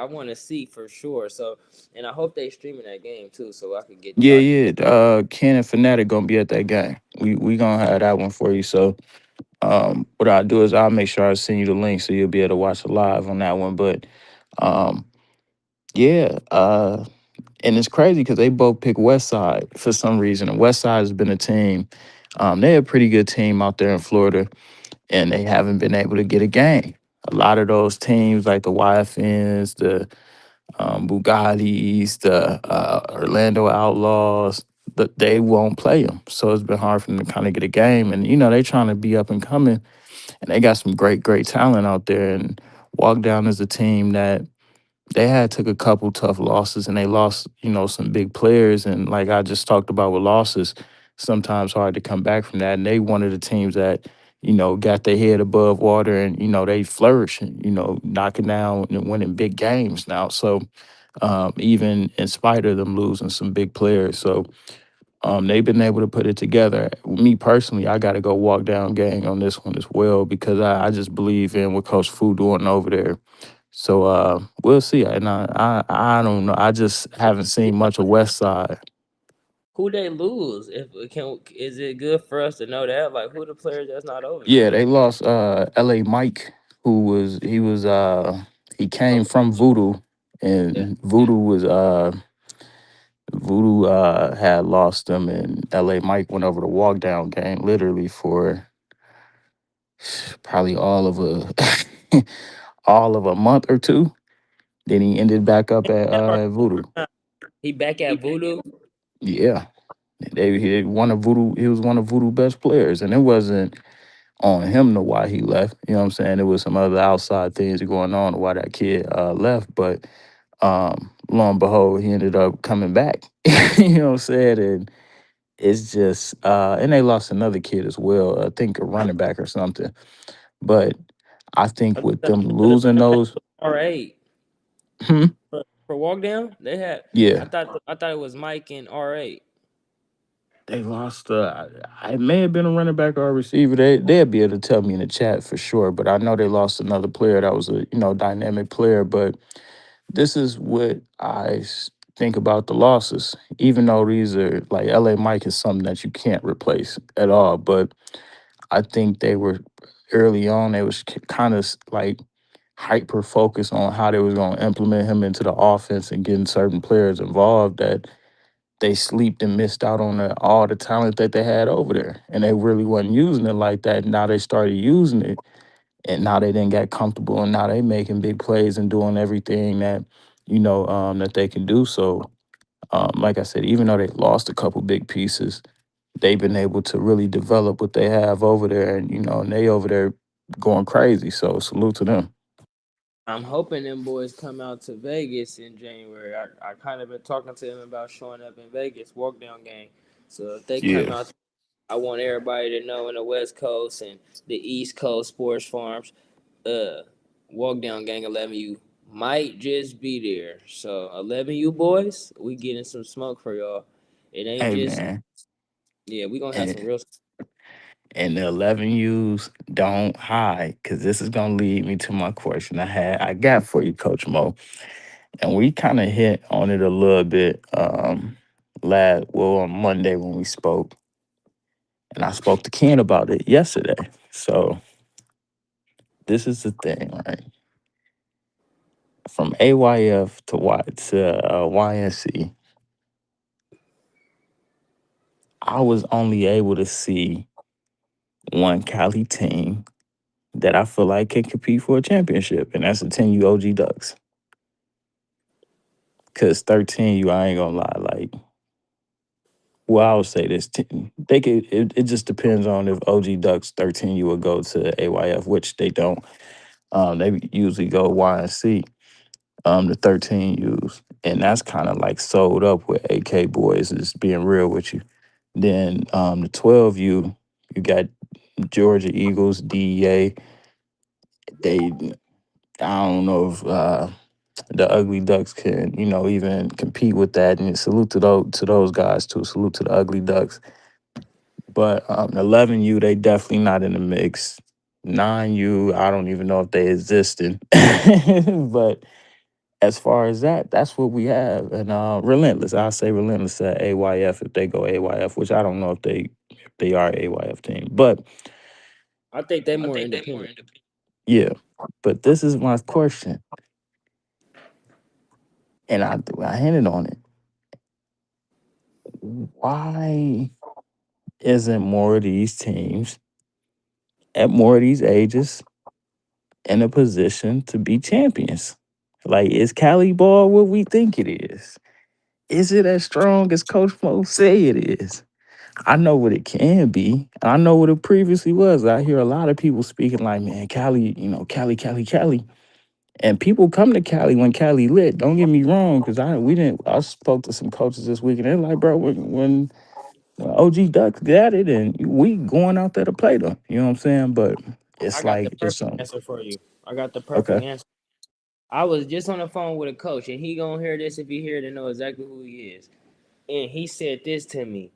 want to see for sure. So, and I hope they streaming that game too, so Yeah, I can get. yeah. Ken and Fnatic gonna be at that game. We gonna have that one for you. So what I'll do is I'll make sure I send you the link so you'll be able to watch it live on that one. But um yeah, and it's crazy because they both pick West Side for some reason. And West Side has been a team. They're a pretty good team out there in Florida, and they haven't been able to get a game. A lot of those teams like the YFNs, the Bugattis, the Orlando Outlaws, they won't play them. So it's been hard for them to kind of get a game. And, they're trying to be up and coming, and they got some great, great talent out there. And Walk Down is a team that they had took a couple tough losses, and they lost, some big players. And like I just talked about with losses, sometimes hard to come back from that. And they one of the teams that, got their head above water, and, they flourishing, knocking down and winning big games now. So even in spite of them losing some big players. So they've been able to put it together. Me personally, I got to go Walk Down Gang on this one as well because I just believe in what Coach Fu doing over there. So we'll see. And I don't know. I just haven't seen much of West Side. Who they lose? If it can, is it good for us to know that? Like, who the players that's not over there? Yeah, they lost LA Mike, he came From from Voodoo, yeah, and Voodoo had lost them, and LA Mike went over the Walk Down Gang literally for probably all of a month or two. Then he ended back up at Voodoo. he back at Voodoo. Yeah, he was one of Voodoo best players, and it wasn't on him to why he left. You know what I'm saying? There was some other outside things going on why that kid left, but lo and behold, he ended up coming back. You know what I'm saying? And it's just and they lost another kid as well. I think a running back or something. But I think with them losing those, R8 hmm, for walk down. They had. yeah, I thought it was Mike and R8. they lost. It may have been a running back or a receiver. They'll be able to tell me in the chat for sure. But I know they lost another player that was a dynamic player. But this is what think about the losses. Even though these are like LA Mike is something that you can't replace at all. But I think they were early on. They was kind of like, hyper focused on how they was going to implement him into the offense and getting certain players involved that they sleeped and missed out on all the talent that they had over there. And they really wasn't using it like that. Now they started using it, and now they didn't get comfortable, and now they making big plays and doing everything that, that they can do. So, like I said, even though they lost a couple big pieces, they've been able to really develop what they have over there, and and they over there going crazy. So salute to them. I'm hoping them boys come out to Vegas in January. I kind of been talking to them about showing up in Vegas, walk down game. So if they come Yeah. out, I want everybody to know in the West Coast and the East Coast sports farms, uh, walk down gang 11U might just be there. So 11U boys, we getting some smoke for y'all. It ain't Hey just man, yeah, we gonna have some and real. and the 11U's don't hide, because this is gonna lead me to my question I got for you, Coach Mo. And we kind of hit on it a little bit on Monday when we spoke, and I spoke to Ken about it yesterday. So this is the thing, right? From AYF to YNC, I was only able to see one Cali team that I feel like can compete for a championship, and that's the 10U OG Ducks. Cause 13U, I ain't gonna lie, like, well, I would say this: they could. It just depends on if OG Ducks 13U would go to AYF, which they don't. They usually go YNC, the 13Us, and that's kind of like sold up with AK boys. Is being real with you. Then the 12U, you got Georgia Eagles, DEA. They, I don't know if the Ugly Ducks can, even compete with that. And salute to those guys too. Salute to the Ugly Ducks. But 11U, they definitely not in the mix. 9U, I don't even know if they existing. But as far as that, that's what we have. And Relentless, I'll say Relentless at AYF if they go AYF, which I don't know if they are AYF team. But I think they more independent. yeah, but this is my question, and I hinted on it. Why isn't more of these teams at more of these ages in a position to be champions? Like, is Cali ball what we think it is? Is it as strong as Coach Mo say it is? I know what it can be. And I know what it previously was. I hear a lot of people speaking like, man, Cali, Cali, Cali, Cali. And people come to Cali when Cali lit. Don't get me wrong, because I spoke to some coaches this week and they're like, bro, when OG Ducks got it and we going out there to play them. You know what I'm saying? But I it's got the like it's perfect answer for you. I got the perfect okay. answer. I was just on the phone with a coach, and he gonna hear this if he hear it and know exactly who he is. And he said this to me: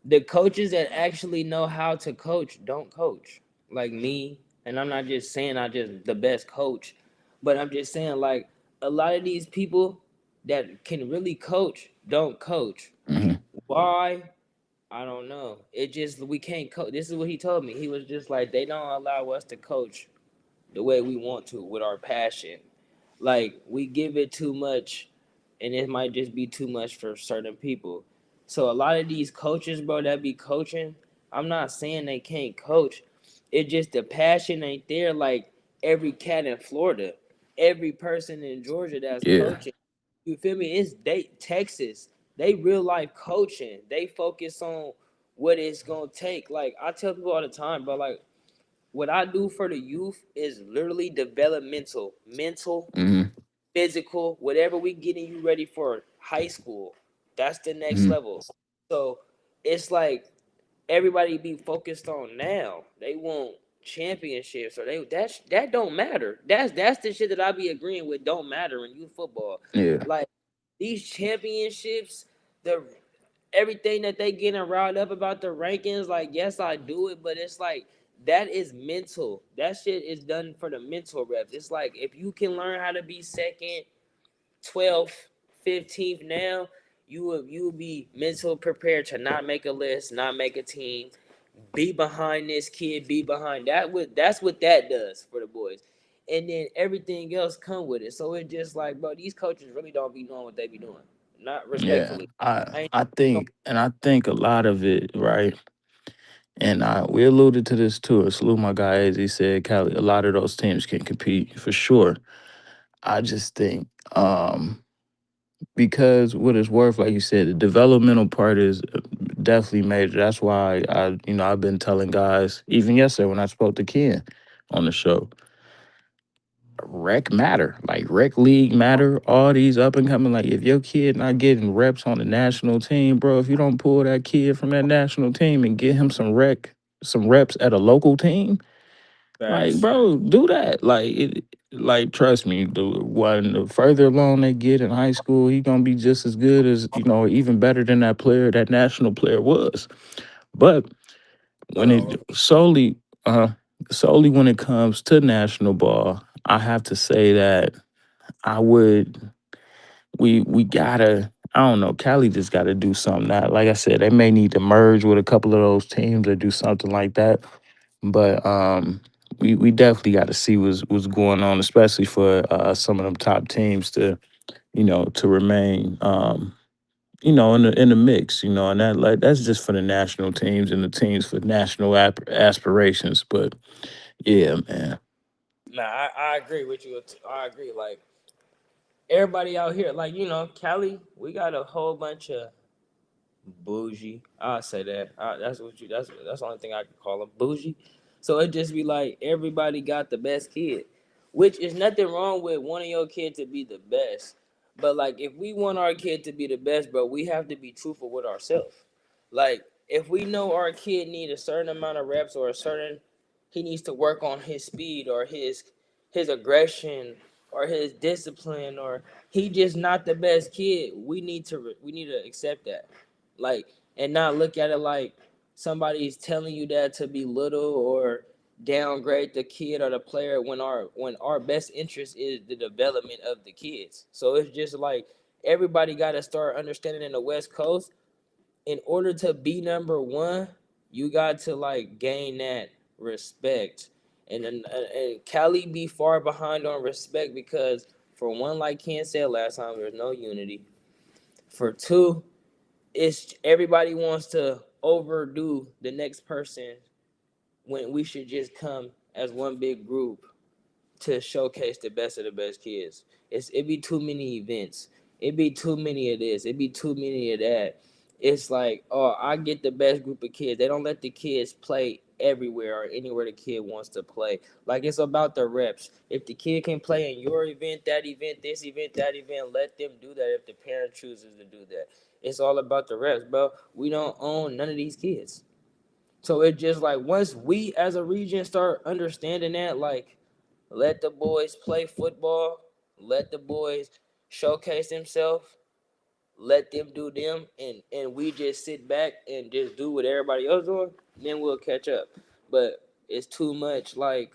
the coaches that actually know how to coach don't coach like me. And I'm not just saying I just the best coach, but I'm just saying like a lot of these people that can really coach don't coach. Hmm. Why? I don't know. It just we can't coach. This is what he told me. He was just like they don't allow us to coach the way we want to with our passion. Like we give it too much, and it might just be too much for certain people. So a lot of these coaches, bro, that be coaching, I'm not saying they can't coach. It just the passion ain't there. Like every cat in Florida, every person in Georgia that's Yeah. coaching. You feel me? It's they Texas. They real life coaching. They focus on what it's gonna take. Like I tell people all the time, bro. Like what I do for the youth is literally developmental, mental, Hmm. physical, whatever we getting you ready for high school. That's the next Hmm. level. So it's like everybody be focused on now. They want championships or that don't matter. That's the shit that I be agreeing with don't matter in youth football. Yeah. Like these championships, the everything that they getting riled up about the rankings, like yes, I do it, but it's like that is mental. That shit is done for the mental reps. It's like if you can learn how to be second, 12th, 15th now, you will be mental prepared to not make a list, not make a team, be behind this kid, be behind that. That's what that does for the boys. and then everything else come with it. So it's just like, bro, these coaches really don't be knowing what they be doing. Not Yeah, respectfully. I I ain't I think and I think a lot of it, right? And we alluded to this too. Salute my guy, as he said, Cali. A lot of those teams can compete for sure. I just think because what it's worth, like you said, the developmental part is definitely major. That's why I've been telling guys, even yesterday when I spoke to Ken on the show, rec matter, like rec league matter. All these up and coming, like if your kid not getting reps on the national team, bro, if you don't pull that kid from that national team and get him some reps at a local team, like facts. bro, do that. Like trust me, the further along they get in high school, he gonna be just as good as even better than that player, that national player was. But when it Uh-oh. uh solely when it comes to national ball, I have to say that I would we gotta I don't know, Cali just gotta do something. That like I said, they may need to merge with a couple of those teams or do something like that. But we definitely gotta see what's going on, especially for some of them top teams to to remain in the mix, and that like that's just for the national teams and the teams for national aspirations. But yeah, man. Nah, I agree with you. I agree. Like everybody out here, like Cali, we got a whole bunch of bougie. I'll say that. That's what you. That's the only thing I can call them, bougie. So it just be like everybody got the best kid, which is nothing wrong with wanting your kid to be the best. But like, if we want our kid to be the best, bro, we have to be truthful with ourselves. Like, if we know our kid need a certain amount of reps or a certain, he needs to work on his speed or his aggression or his discipline or he just not the best kid. We need to accept that, like, and not look at it like somebody's telling you that to belittle or downgrade the kid or the player when our best interest is the development of the kids. So it's just like everybody got to start understanding in the West Coast, in order to be number one, you got to like gain that respect. And Cali be far behind on respect because for one, like Ken said last time, there's no unity. For two, it's everybody wants to overdo the next person when we should just come as one big group to showcase the best of the best kids. It be too many events. It be too many of this. It be too many of that. It's like, oh, I get the best group of kids. They don't let the kids play everywhere or anywhere the kid wants to play. Like it's about the reps. If the kid can play in your event, that event, this event, that event, let them do that if the parent chooses to do that. It's all about the reps, bro. We don't own none of these kids. So it's just like once we as a region start understanding that, like, let the boys play football, let the boys showcase themselves, let them do them, and we just sit back and just do what everybody else doing, then we'll catch up. But it's too much like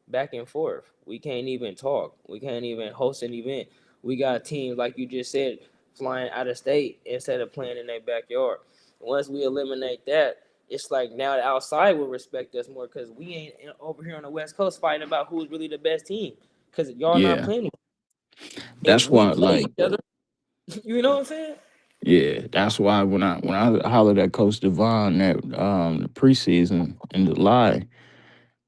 back and forth. We can't even talk. We can't even host an event. We got teams like you just said flying out of state instead of playing in their backyard. Once we eliminate that, it's like now the outside will respect us more because we ain't over here on the West Coast fighting about who's really the best team because y'all not Yeah, playing. If that's we why play like each other, you know what I'm saying? yeah, that's why when I hollered at Coach Devon that the preseason in July,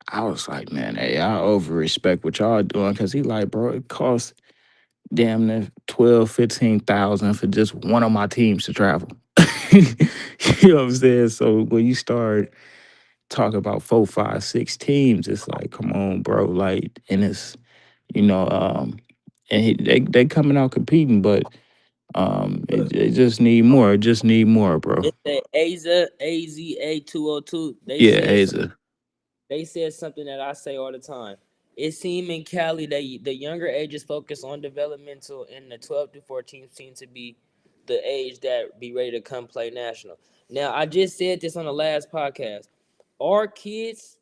I was like, man, hey, I over respect what y'all doing because he like, bro, it costs damn near 12, 15,000 for just one of my teams to travel. You know what I'm saying? So when you start talking about 4, 5, 6 teams, it's like, come on, bro. Like, and it's you know, and they coming out competing, but it just need more. It just need more, bro. It's that AZA 202. Yeah, Aza. They said something that I say all the time. It seemed in Cali that the younger ages focus on developmental, and the 12 to 14 seem to be the age that be ready to come play national. Now, I just said this on the last podcast. Our kids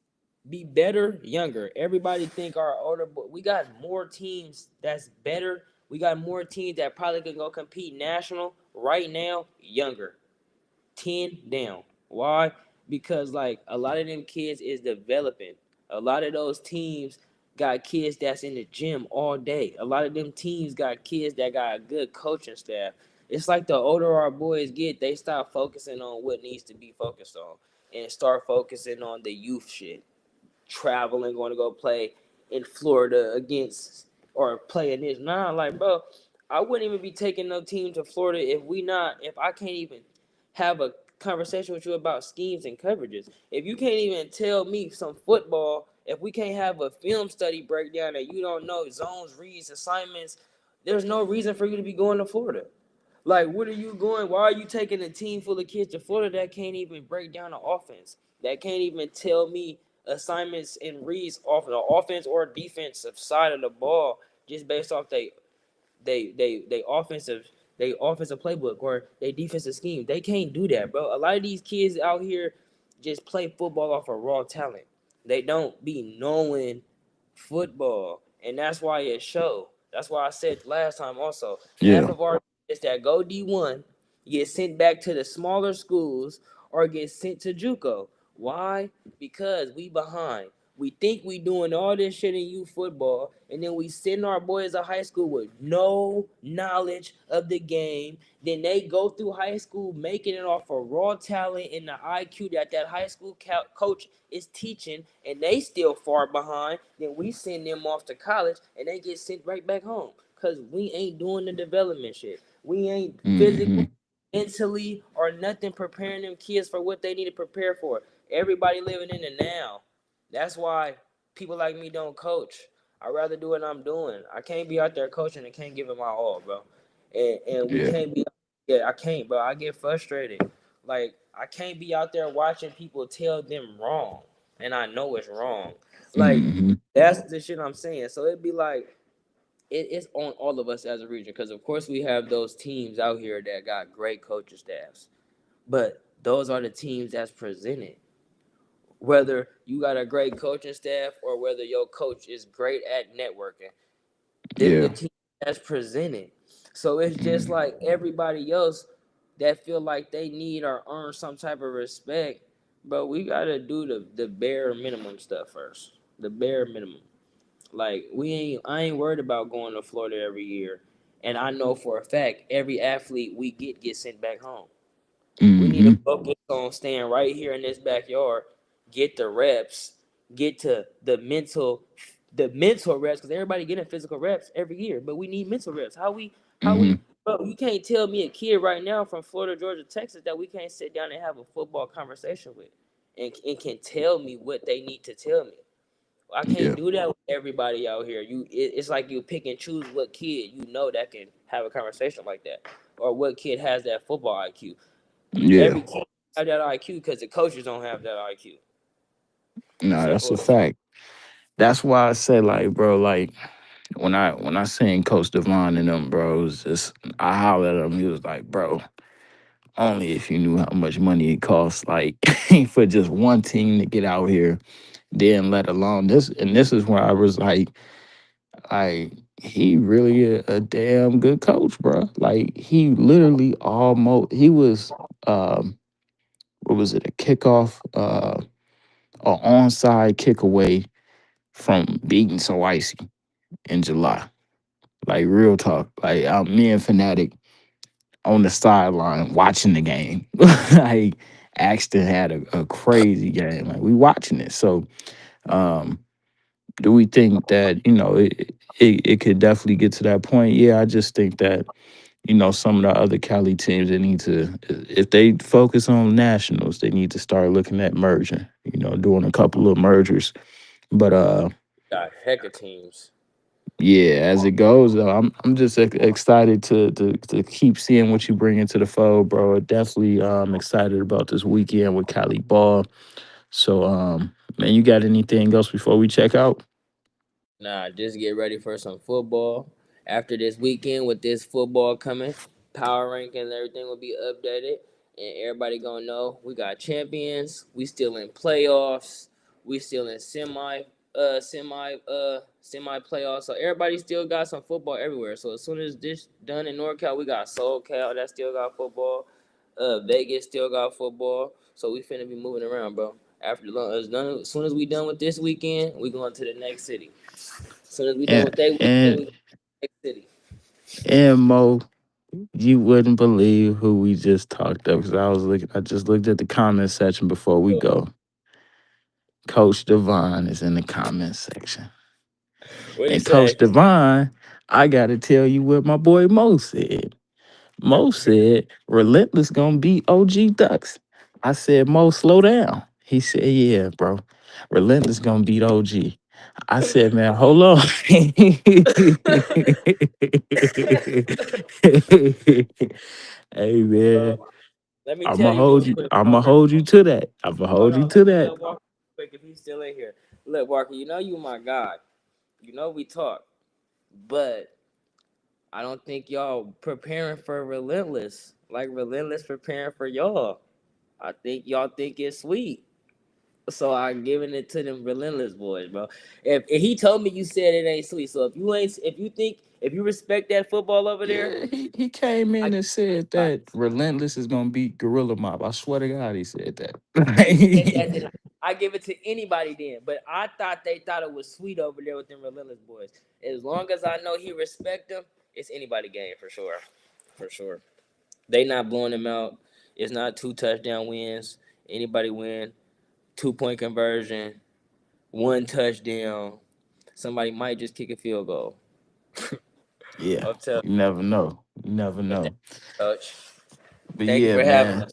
be better younger. Everybody think our older, but we got more teams that's better. We got more teams that probably can go compete national right now younger. 10 down. Why? Because like a lot of them kids is developing. A lot of those teams got kids that's in the gym all day. A lot of them teams got kids that got a good coaching staff. It's like the older our boys get, they stop focusing on what needs to be focused on and start focusing on the youth shit. Traveling, going to go play in Florida against or play in this. Nah, like bro, I wouldn't even be taking no team to Florida if I can't even have a conversation with you about schemes and coverages. If you can't even tell me some football, if we can't have a film study breakdown that you don't know zones, reads, assignments, there's no reason for you to be going to Florida. Like, what are you going? Why are you taking a team full of kids to Florida that can't even break down the offense? That can't even tell me assignments and reads off the offense or defensive side of the ball just based off they offensive offensive playbook or they defensive scheme. They can't do that, bro. A lot of these kids out here just play football off of raw talent. They don't be knowing football, and that's why it show. That's why I said last time also half Yeah. of our kids that go D1 get sent back to the smaller schools or get sent to JUCO. Why? Because we behind. We think we doing all this shit in youth football, and then we send our boys to high school with no knowledge of the game. Then they go through high school making it off of raw talent and the IQ that high school coach is teaching, and they still far behind. Then we send them off to college, and they get sent right back home because we ain't doing the development shit. We ain't physically, Hmm. mentally, or nothing preparing them kids for what they need to prepare for. Everybody living in the now. That's why people like me don't coach. I'd rather do what I'm doing. I can't be out there coaching and can't give it my all, bro. And we Yeah. can't be, yeah, I can't, bro. I get frustrated. Like, I can't be out there watching people tell them wrong. And I know it's wrong. Like, Hmm. that's the shit I'm saying. So it'd be like, it's on all of us as a region. Because, of course, we have those teams out here that got great coaching staffs. But those are the teams that's presented, whether you got a great coaching staff or whether your coach is great at networking. Them the Yeah. team that's presented. So it's just Mm. like everybody else that feel like they need or earn some type of respect. But we gotta do the bare minimum stuff first. The bare minimum. Like I ain't worried about going to Florida every year. And I know for a fact every athlete we get sent back home. We need to Hmm. focus on staying right here in this backyard, get the reps, get to the mental reps, because everybody getting physical reps every year, but we need mental reps. Hmm. Bro, you can't tell me a kid right now from Florida, Georgia, Texas that we can't sit down and have a football conversation with and can tell me what they need to tell me. I can't Yeah. do that with everybody out here. It's like you pick and choose what kid you know that can have a conversation like that, or what kid has that football IQ. Yeah. Every kid have that IQ because the coaches don't have that IQ. No, that's Simple a as fact. That's why I say, like, bro, like when I seen Coach Devon and them, bro, it was just I hollered at him. He was like, bro, only if you knew how much money it costs, like for just one team to get out here, then let alone this. And this is where I was like he really a damn good coach, bro. Like he literally almost he was what was it, a kickoff, a onside kick away from beating so icy in July. Like real talk. Like me and Fanatic on the sideline watching the game. Like Axton had a crazy game. Like we watching it. So um do we think that, it could definitely get to that point? Yeah, I just think that, some of the other Cali teams, they need to, if they focus on nationals, they need to start looking at merging, doing a couple of mergers. But got heck of teams. yeah, as it goes, though, I'm just excited to keep seeing what you bring into the fold, bro. Definitely excited about this weekend with Cali ball. So man, you got anything else before we check out? Nah, just get ready for some football. After this weekend, with this football coming, power ranking and everything will be updated, and everybody gonna know we got champions. We still in playoffs. We still in semi playoffs. So everybody still got some football everywhere. So as soon as this done in NorCal, we got SoCal that still got football. Vegas still got football. So we finna be moving around, bro. As soon as we done with this weekend, we going to the next city. As soon as we done and with that weekend, and we go to the next city. and Mo, you wouldn't believe who we just talked of because I was looking. I just looked at the comment section before we go. Coach Devon is in the comment section, What do you and Coach say? Devon, I got to tell you what my boy Mo said. Mo said Relentless gonna beat OG Ducks. I said, Mo, slow down. He said, yeah, bro. Relentless gonna beat OG. I said, man, hold on. Hey man, Let me tell I'ma you real hold you. quick, I'ma Walker. hold you to that. I'ma Hold hold you on, to let me that. tell Walker real quick if he's still in here. Look, Walker, you know you my guy. You know we talk, but I don't think y'all preparing for Relentless like Relentless preparing for y'all. I think y'all think it's sweet. So I'm giving it to them Relentless boys, bro. If he told me you said it ain't sweet, so if you respect that football over there, Yeah, he came I in and said got that Relentless is gonna beat Gorilla Mob. I swear to God, he said he said that. that, then I give it to anybody then. But I thought they thought it was sweet over there with them Relentless boys. As long as I know he respect them, it's anybody game for sure. For sure. They not blowing them out. It's not 2 touchdown wins. Anybody win. 2 point conversion. One touchdown. Somebody might just kick a field goal. Yeah, I'll tell you never know. You never you. But thank know. you, Coach. But Thank you yeah, for having man, us.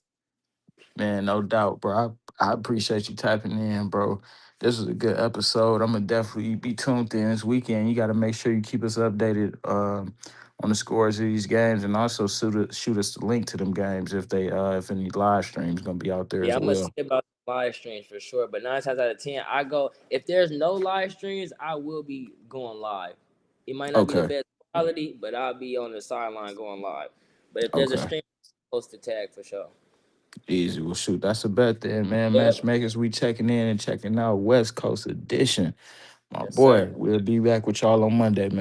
man, no doubt, bro. I appreciate you tapping in, bro. This was a good episode. I'm gonna definitely be tuned in this weekend. You got to make sure you keep us updated on the scores of these games, and also shoot us the link to them games if any live streams gonna be out there Yeah, as I'm gonna see well. about live streams for sure. But 9 times out of 10, I go if there's no live streams, I will be going live. It might not be the Okay, best quality, but I'll be on the sideline going live. But if there's a okay, stream, I'll post the tag for sure. easy. Well, shoot, that's a bet then, man. Yeah. Matchmakers, we checking in and checking out West Coast Edition. My Yes, boy, sir. we'll be back with y'all on Monday, man.